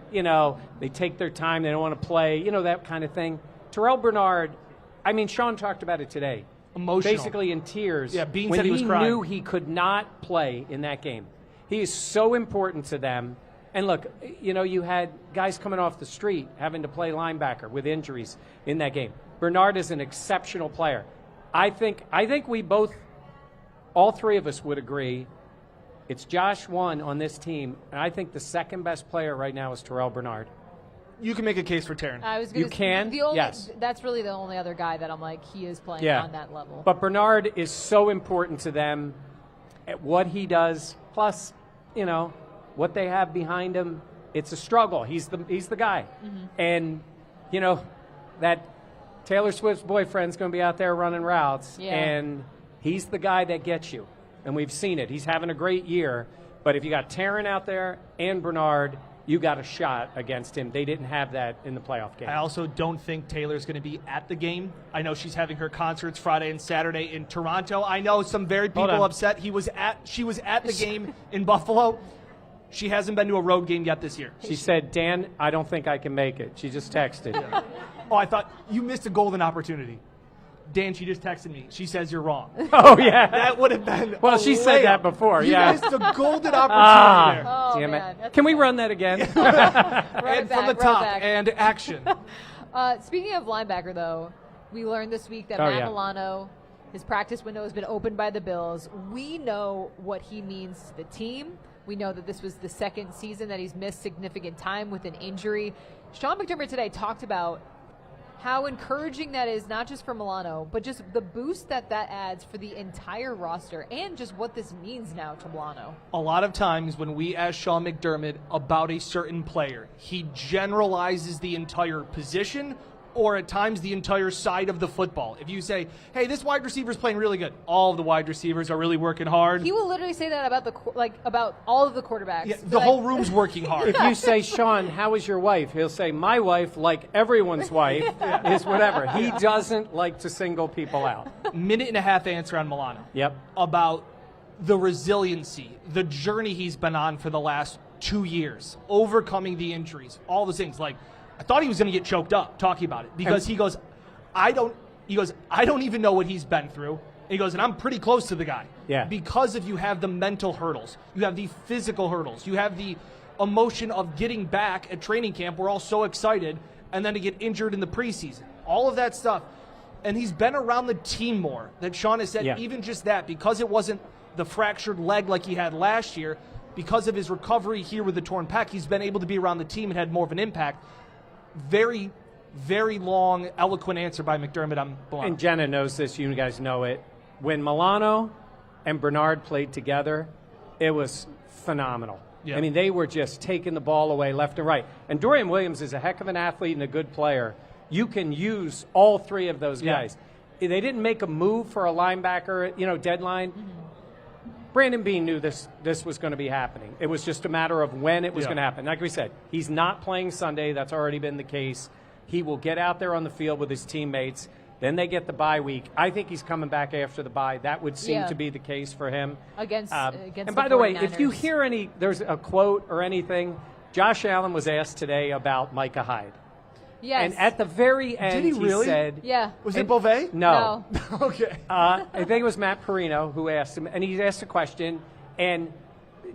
S1: take their time, they don't want to play, that kind of thing. Terrell Bernard, Sean talked about it today.
S2: Emotional.
S1: Basically in tears.
S2: Yeah, Bean
S1: when
S2: said he was crying.
S1: Knew he could not play in that game. He is so important to them. And look, you had guys coming off the street having to play linebacker with injuries in that game. Bernard is an exceptional player. I think we both, all 3 of us would agree, it's Josh 1 on this team, and I think the second best player right now is Terrell Bernard.
S2: You can make a case for Taron.
S1: You can? Yes.
S3: That's really the only other guy that I'm like, he is playing on that level.
S1: But Bernard is so important to them at what he does, plus, what they have behind him. It's a struggle. He's the guy. Mm-hmm. And, that Taylor Swift's boyfriend's going to be out there running routes, and he's the guy that gets you. And we've seen it. He's having a great year. But if you got Taron out there and Bernard, you got a shot against him. They didn't have that in the playoff game.
S2: I also don't think Taylor's going to be at the game. I know she's having her concerts Friday and Saturday in Toronto. I know some very people upset. She was at the game in Buffalo. She hasn't been to a road game yet this year.
S1: She said, Dan, I don't think I can make it. She just texted.
S2: Oh, I thought you missed a golden opportunity. Dan, she just texted me. She says you're wrong.
S1: Oh, yeah.
S2: That would have been
S1: Well, she said that before,
S2: You missed a golden opportunity there.
S3: Oh,
S1: damn
S3: man.
S1: it. Can we run that again?
S2: And from the top, and action.
S3: Speaking of linebacker, though, we learned this week that Matt Milano, his practice window has been opened by the Bills. We know what he means to the team. We know that this was the second season that he's missed significant time with an injury. Sean McDermott today talked about how encouraging that is, not just for Milano, but just the boost that adds for the entire roster and just what this means now to Milano.
S2: A lot of times when we ask Sean McDermott about a certain player, he generalizes the entire position or at times the entire side of the football. If you say, hey, this wide receiver is playing really good, all of the wide receivers are really working hard.
S3: He will literally say that about all of the quarterbacks.
S2: Yeah, the whole room's working hard.
S1: If you say, Sean, how is your wife? He'll say, my wife, like everyone's wife, is whatever. He doesn't like to single people out.
S2: Minute and a half answer on Milano.
S1: Yep.
S2: About the resiliency, the journey he's been on for the last 2 years, overcoming the injuries, all those things. Like, I thought he was going to get choked up talking about it because he goes, I don't even know what he's been through. And he goes, and I'm pretty close to the guy.
S1: Yeah.
S2: Because you have the mental hurdles, you have the physical hurdles, you have the emotion of getting back at training camp. We're all so excited, and then to get injured in the preseason, all of that stuff. And he's been around the team more. That Sean has said, even just that, because it wasn't the fractured leg like he had last year, because of his recovery here with the torn pec, he's been able to be around the team and had more of an impact. Very, very long, eloquent answer by McDermott on Milano.
S1: And Jenna knows this. You guys know it. When Milano and Bernard played together, it was phenomenal. Yeah. I mean, they were just taking the ball away left and right. And Dorian Williams is a heck of an athlete and a good player. You can use all 3 of those guys. they didn't make a move for a linebacker, deadline. Brandon Beane knew this was going to be happening. It was just a matter of when it was going to happen. Like we said, he's not playing Sunday. That's already been the case. He will get out there on the field with his teammates. Then they get the bye week. I think he's coming back after the bye. That would seem to be the case for him.
S3: Against
S1: and by the way, if you hear there's a quote or anything, Josh Allen was asked today about Micah Hyde.
S3: Yes.
S1: And at the very end,
S2: Did he really?
S1: said...
S3: Yeah.
S2: Was it Beauvais?
S1: No.
S2: Okay.
S1: I think it was Matt Perino who asked him, and he asked a question, and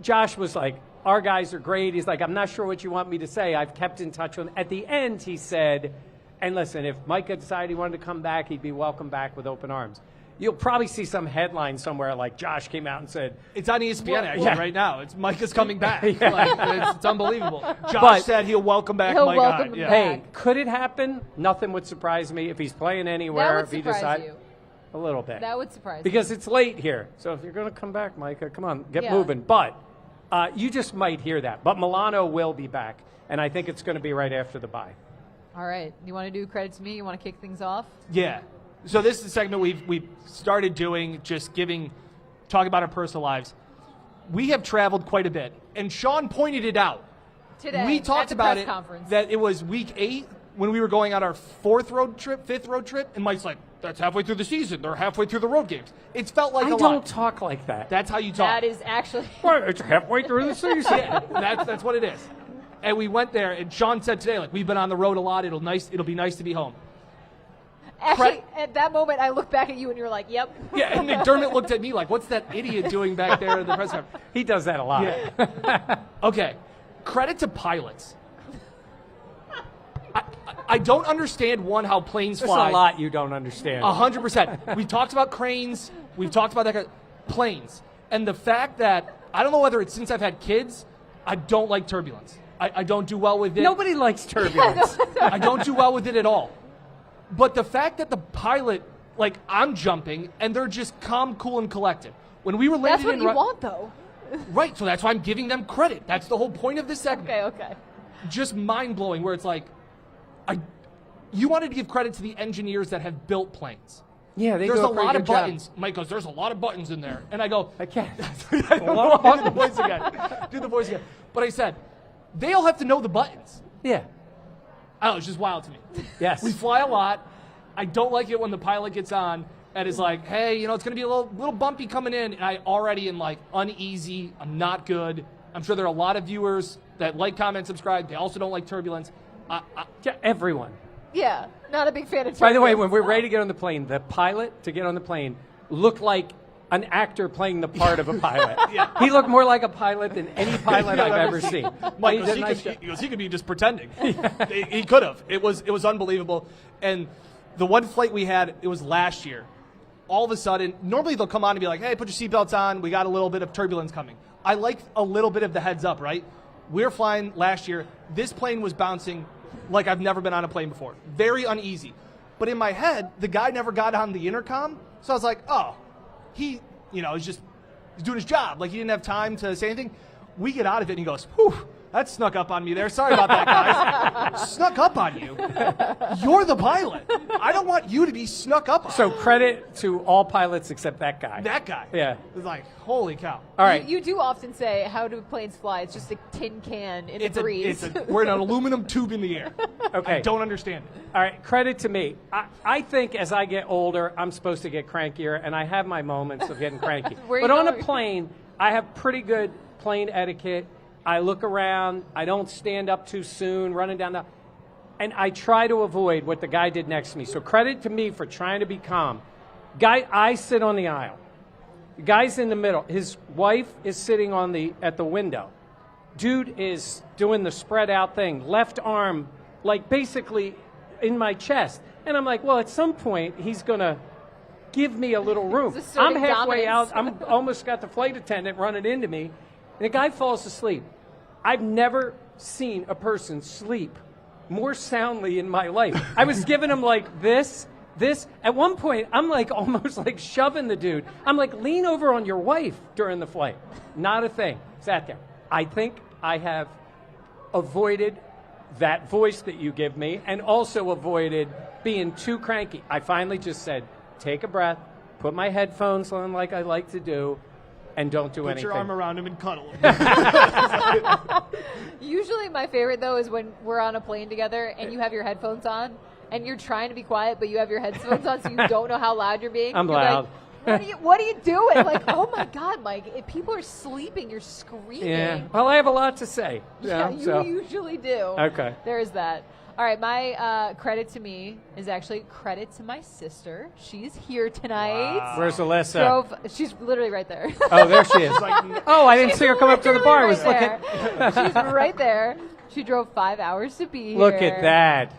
S1: Josh was like, our guys are great. He's like, I'm not sure what you want me to say. I've kept in touch with him. At the end, he said, and listen, if Micah decided he wanted to come back, he'd be welcome back with open arms. You'll probably see some headline somewhere like Josh came out and said...
S2: It's on ESPN actually right now. It's Micah's coming back.
S1: Yeah.
S2: Like, it's unbelievable. Josh said he'll welcome back Micah
S3: welcome
S2: Hyde.
S3: him
S1: Hey,
S3: back.
S1: could it happen? Nothing would surprise me if he's playing anywhere.
S3: That would
S1: if he
S3: surprise
S1: decides,
S3: you.
S1: A little bit.
S3: That would surprise me.
S1: Because it's late here. So if you're going to come back, Micah, come on, get
S3: Yeah.
S1: moving. But you just might hear that. But Milano will be back, and I think it's going to be right after the bye.
S3: All right. You want to do credit to me? You want to kick things off?
S2: Yeah. So this is the segment we've started doing, just talking about our personal lives. We have traveled quite a bit, and Sean pointed it out.
S3: Today,
S2: we talked
S3: at the
S2: about
S3: press
S2: it
S3: conference.
S2: that it was week 8 when we were going on our 5th road trip, and Mike's like, that's halfway through the season. They're halfway through the road games. It's felt like
S1: I
S2: a
S1: don't
S2: lot.
S1: talk like that.
S2: That's how you talk.
S3: That is actually...
S1: Well, it's halfway through the season.
S2: Yeah, that's what it is. And we went there, and Sean said today, like, we've been on the road a lot. It'll be nice to be home.
S3: Actually, at that moment, I looked back at you and you were like, yep.
S2: Yeah, and McDermott looked at me like, what's that idiot doing back there in the press conference?
S1: He does that a lot.
S2: Yeah. Okay, credit to pilots. I don't understand, one, how planes
S1: There's
S2: fly.
S1: a lot you don't understand.
S2: 100%. We've talked about cranes. We've talked about that. Planes. And the fact that, I don't know whether it's since I've had kids, I don't like turbulence. I don't do well with it.
S1: Nobody likes turbulence.
S2: I don't do well with it at all. But the fact that the pilot, like, I'm jumping, and they're just calm, cool, and collected. When we were landing
S3: That's what you want, though.
S2: Right, so that's why I'm giving them credit. That's the whole point of this segment.
S3: Okay.
S2: Just mind-blowing, where it's like, you wanted to give credit to the engineers that have built planes.
S1: Yeah, they
S2: There's
S1: do
S2: a lot of
S1: pretty good
S2: buttons. Mike goes, there's a lot of buttons in there. And I go,
S1: I can't.
S2: do the voice again. Do the voice again. But I said, they all have to know the buttons.
S1: Yeah.
S2: I don't know, it's just wild to me.
S1: Yes.
S2: We fly a lot. I don't like it when the pilot gets on and is like, hey, it's going to be a little bumpy coming in. And I already am like uneasy. I'm not good. I'm sure there are a lot of viewers that like, comment, subscribe. They also don't like turbulence.
S1: Yeah, everyone.
S3: Yeah, not a big fan of turbulence.
S1: By the way, when we're ready to get on the plane, the pilot to get on the plane looked like an actor playing the part of a pilot.
S2: Yeah.
S1: He looked more like a pilot than any pilot I've ever seen.
S2: Mike
S1: He
S2: goes,
S1: did a nice job.
S2: he could be just pretending. He could have. It was unbelievable. And the one flight we had, it was last year. All of a sudden, normally they'll come on and be like, hey, put your seatbelts on. We got a little bit of turbulence coming. I like a little bit of the heads up, right? We're flying last year. This plane was bouncing like I've never been on a plane before. Very uneasy. But in my head, the guy never got on the intercom. So I was like, oh, he, is just doing his job. Like, he didn't have time to say anything. We get out of it, and he goes, whew, that snuck up on me there. Sorry about that, guys. Snuck up on you? You're the pilot. I don't want you to be snuck up on.
S1: So credit to all pilots except that guy.
S2: That guy.
S1: Yeah.
S2: It's like, holy cow.
S1: All right.
S3: You do often say, how do planes fly? It's just a tin can in the breeze.
S2: We're in an aluminum tube in the air.
S1: Okay.
S2: I don't understand it.
S1: All right, credit to me. I think as I get older, I'm supposed to get crankier, and I have my moments of getting cranky.
S3: Where are you
S1: But on a
S3: going?
S1: plane, I have pretty good plane etiquette. I look around. I don't stand up too soon, running down the... And I try to avoid what the guy did next to me. So credit to me for trying to be calm. I sit on the aisle. The guy's in the middle. His wife is sitting at the window. Dude is doing the spread out thing. Left arm, like basically in my chest. And I'm like, well, at some point, he's going to give me a little room.
S3: He's
S1: I'm
S3: asserting
S1: halfway
S3: dominance.
S1: out. I'm almost got the flight attendant running into me. And the guy falls asleep. I've never seen a person sleep more soundly in my life. I was giving him like this. At one point, I'm like almost like shoving the dude. I'm like, lean over on your wife during the flight. Not a thing. Sat there. I think I have avoided that voice that you give me and also avoided being too cranky. I finally just said, take a breath, put my headphones on like I like to do, and don't do anything.
S2: Put your arm around him and cuddle him.
S3: Usually my favorite, though, is when we're on a plane together and you have your headphones on and you're trying to be quiet, but you have your headphones on so you don't know how loud you're being.
S1: I'm
S3: you're
S1: loud.
S3: Like, what are you doing? Like, oh, my God, Mike, if people are sleeping, you're screaming.
S1: Yeah. Well, I have a lot to say.
S3: Yeah, you usually do.
S1: Okay.
S3: There's that. All right, my credit to me is actually credit to my sister. She's here tonight.
S2: Wow.
S1: Where's Alyssa?
S3: She's literally right there.
S1: Oh, there she is. Oh, I didn't see her come up to the bar. I was looking.
S3: She's right there. She drove 5 hours to be here.
S1: Look at that.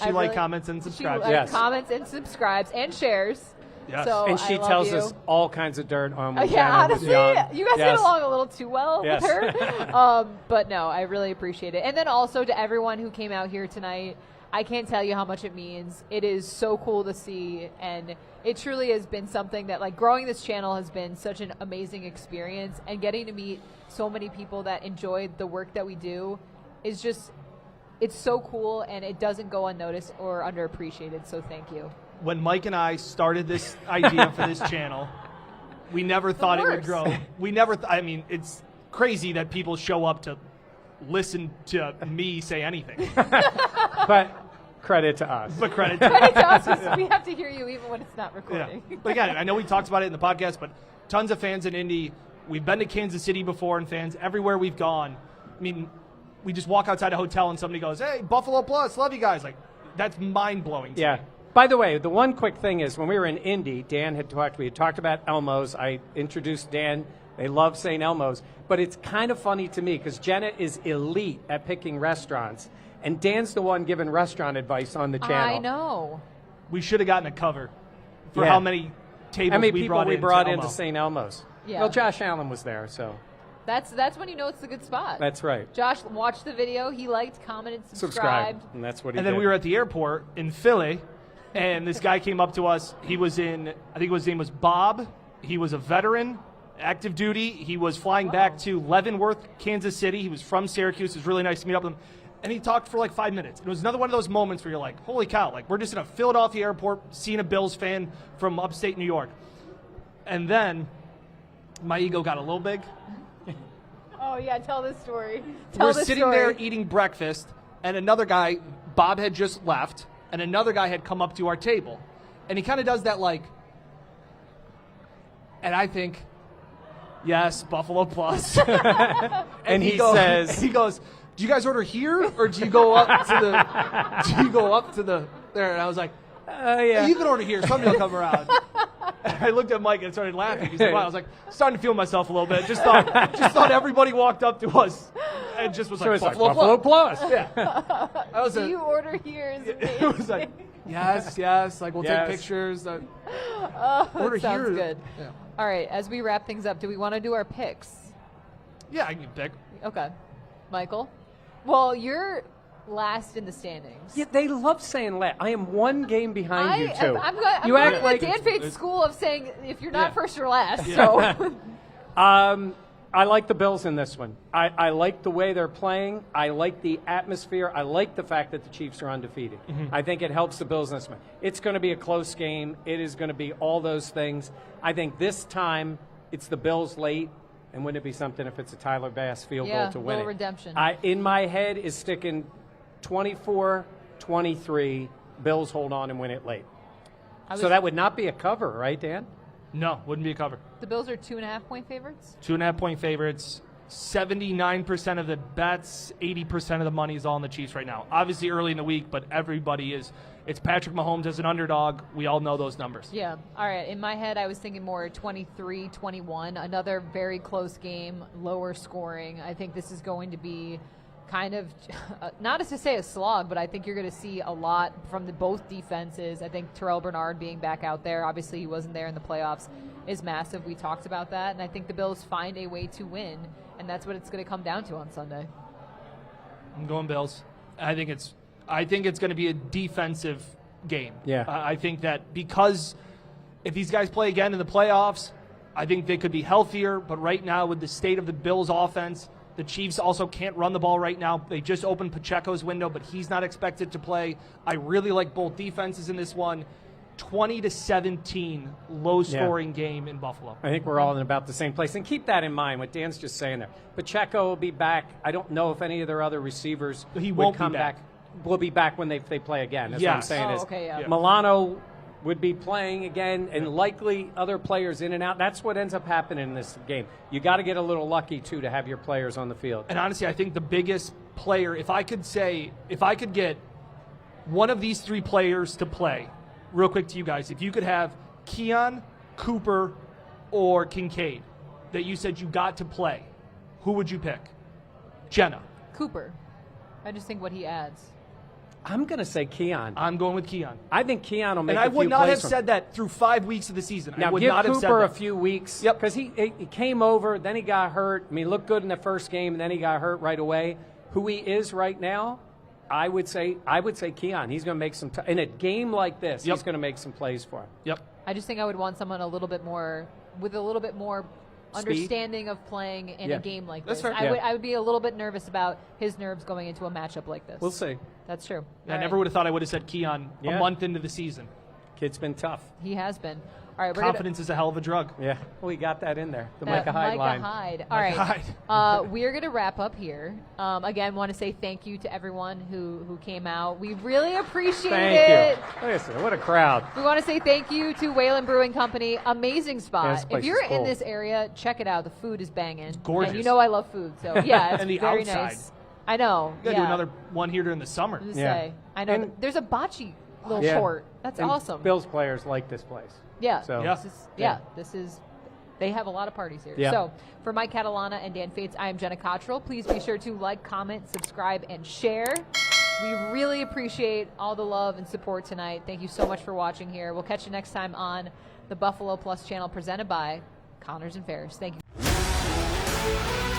S2: She comments and subscribes.
S3: She
S1: Yes.
S3: comments and subscribes and shares.
S2: Yes.
S3: So
S1: And she
S3: I love
S1: tells
S3: you.
S1: us all kinds of dirt on
S3: Yeah,
S1: Jenna
S3: honestly,
S1: and
S3: you guys
S1: Yes.
S3: get along a little too well
S1: Yes.
S3: with her. But no, I really appreciate it. And then also to everyone who came out here tonight, I can't tell you how much it means. It is so cool to see, and it truly has been something that, like, growing this channel has been such an amazing experience, and getting to meet so many people that enjoyed the work that we do is just, it's so cool, and it doesn't go unnoticed or underappreciated, so thank you.
S2: When Mike and I started this idea for this channel, we never thought it would grow. We never, I mean, it's crazy that people show up to listen to me say anything.
S1: But credit to us.
S2: But credit
S3: Credit to us, 'cause we have to hear you even when it's not
S2: Yeah.
S3: recording.
S2: But again, I know we talked about it in the podcast, but tons of fans in Indy. We've been to Kansas City before, and fans everywhere we've gone. I mean, we just walk outside a hotel and somebody goes, "Hey, Buffalo Plus, love you guys." Like, that's mind-blowing to
S1: Yeah.
S2: me.
S1: By the way, the one quick thing is when we were in Indy, we had talked about Elmo's. I introduced Dan. They love St. Elmo's. But it's kind of funny to me because Jenna is elite at picking restaurants, and Dan's the one giving restaurant advice on the channel.
S3: I know.
S2: We should have gotten a cover for
S1: Yeah.
S2: how many tables
S1: How many
S2: we
S1: people we
S2: into
S1: brought
S2: Elmo.
S1: into St. Elmo's?
S3: Yeah.
S1: Well, Josh Allen was there, so
S3: That's when you know it's a good spot.
S1: that's right.
S3: Josh watched the video. He liked, commented,
S1: Subscribe,
S3: subscribed.
S1: and that's what he
S2: And
S1: did.
S2: then we were at the airport in Philly, and this guy came up to us. He was in, I think his name was Bob. He was a veteran, active duty. He was flying back to Leavenworth, Kansas City. He was from Syracuse. It was really nice to meet up with him. And he talked for like 5 minutes. It was another one of those moments where you're like, holy cow, like we're just in a Philadelphia airport seeing a Bills fan from upstate New York. And then my ego got a little big.
S3: Oh, yeah, tell this story.
S2: We're sitting there eating breakfast, and another guy, Bob had just left, and another guy had come up to our table. And he kind of does that like, and I think, yes, Buffalo Plus.
S1: and he
S2: goes, do you guys order here, or do you go up to the, there? And I was like,
S1: yeah.
S2: you can order here, somebody will come around. And I looked at Mike and started laughing. He said, wow. I was like, starting to feel myself a little bit. Just thought everybody walked up to us and just was
S1: So
S2: like,
S1: it's like
S2: Buffalo
S1: Buffalo Plus.
S2: Yeah. That was
S3: Do you order here is amazing.
S2: it was like, yes, like we'll
S1: Yes.
S2: take pictures.
S3: Oh,
S2: order
S3: that sounds
S2: here.
S3: good.
S2: Yeah.
S3: All right, as we wrap things up, do we want to do our picks?
S2: Yeah, I can pick.
S3: Okay. Michael? Well, you're last in the standings.
S1: Yeah, they love saying last. I am one game behind you two.
S3: I'm
S1: You
S3: going
S1: act
S3: to
S1: like
S3: the Dan Fates school of saying if you're not
S2: Yeah.
S3: first, you're last.
S2: Yeah.
S3: So
S1: I like the Bills in this one. I like the way they're playing. I like the atmosphere. I like the fact that the Chiefs are undefeated. I think it helps the Bills in this one. It's going to be a close game. It is going to be all those things. I think this time it's the Bills late, and wouldn't it be something if it's a Tyler Bass field goal to win
S3: little
S1: it?
S3: redemption.
S1: In my head is sticking 24-23. Bills hold on and win it late. So that would not be a cover, right, Dan?
S2: No, wouldn't be a cover.
S3: the Bills are 2.5-point favorites.
S2: 2.5-point favorites. 79% of the bets, 80% of the money is all on the Chiefs right now. Obviously early in the week, but everybody is. It's Patrick Mahomes as an underdog. We all know those numbers.
S3: Yeah. All right. In my head, I was thinking more 23-21. Another very close game, lower scoring. I think this is going to be kind of, not as to say a slog, but I think you're going to see a lot from both defenses. I think Terrell Bernard being back out there, obviously he wasn't there in the playoffs, is massive. We talked about that. And I think the Bills find a way to win, and that's what it's going to come down to on Sunday.
S2: I'm going Bills. I think it's going to be a defensive game.
S1: Yeah.
S2: I think that because if these guys play again in the playoffs, I think they could be healthier. But right now, with the state of the Bills' offense, the Chiefs also can't run the ball right now. They just opened Pacheco's window, but he's not expected to play. I really like both defenses in this one. 20-17 low-scoring game in Buffalo.
S1: I think we're all in about the same place. And keep that in mind, what Dan's just saying there. Pacheco will be back. I don't know if any of their other receivers
S2: won't
S1: come
S2: be back.
S1: Will be back when they play again. That's what I'm saying.
S3: Okay, yeah.
S1: Milano would be playing again, and likely other players in and out. That's what ends up happening in this game. You got to get a little lucky, too, to have your players on the field.
S2: And honestly, I think the biggest player, if I could get one of these three players to play, real quick to you guys, if you could have Keon, Cooper, or Kincaid that you said you got to play, who would you pick? Jenna.
S3: Cooper. I just think what he adds.
S1: I'm going to say Keon.
S2: I'm going with Keon.
S1: I think Keon will make
S2: and
S1: a
S2: I
S1: few
S2: would not
S1: plays
S2: have said that through 5 weeks of the season.
S1: Now,
S2: I would
S1: give
S2: not have said
S1: Cooper
S2: that.
S1: a few weeks.
S2: Yep.
S1: Because he came over, then he got hurt. I mean, he looked good in the first game, and then he got hurt right away. Who he is right now, I would say Keon. He's going to make some in a game like this. He's going to make some plays for him.
S2: Yep.
S3: I just think I would want someone a little bit more understanding of playing in a game like this.
S2: That's fair.
S3: I would be a little bit nervous about his nerves going into a matchup like this.
S1: We'll see.
S3: That's true.
S2: I never would have thought I would have said Keon a
S1: Yeah.
S2: month into the season.
S1: Kid's been tough.
S3: He has been. All right,
S2: Confidence is a hell of a drug.
S1: Yeah. We got that in there. The Micah Hyde line.
S3: Hyde. All right. We're going to wrap up here. Again, want to say thank you to everyone who came out. We really appreciate it.
S1: Thank you. Listen, what a crowd.
S3: We want to say thank you to Wayland Brewing Company. Amazing spot.
S1: Yeah, this place
S3: if you're
S1: is cool.
S3: in this area, check it out. The food is banging. It's
S2: gorgeous.
S3: And you know I love food, so yeah, it's
S2: And the
S3: very
S2: outside.
S3: nice. I know.
S2: We're going to do another one here during the summer.
S3: Just
S1: Yeah.
S3: say. I know.
S1: And-
S3: There's a bocce little
S1: Yeah.
S3: court. That's
S1: And
S3: awesome.
S1: Bills players like this place.
S3: Yeah.
S1: So
S2: Yeah.
S3: This is they have a lot of parties here.
S1: Yeah.
S3: So for Mike Catalana and Dan Fates, I am Jenna Cottrell. Please be sure to like, comment, subscribe, and share. We really appreciate all the love and support tonight. Thank you so much for watching here. We'll catch you next time on the Buffalo Plus channel presented by Connors and Ferris. Thank you.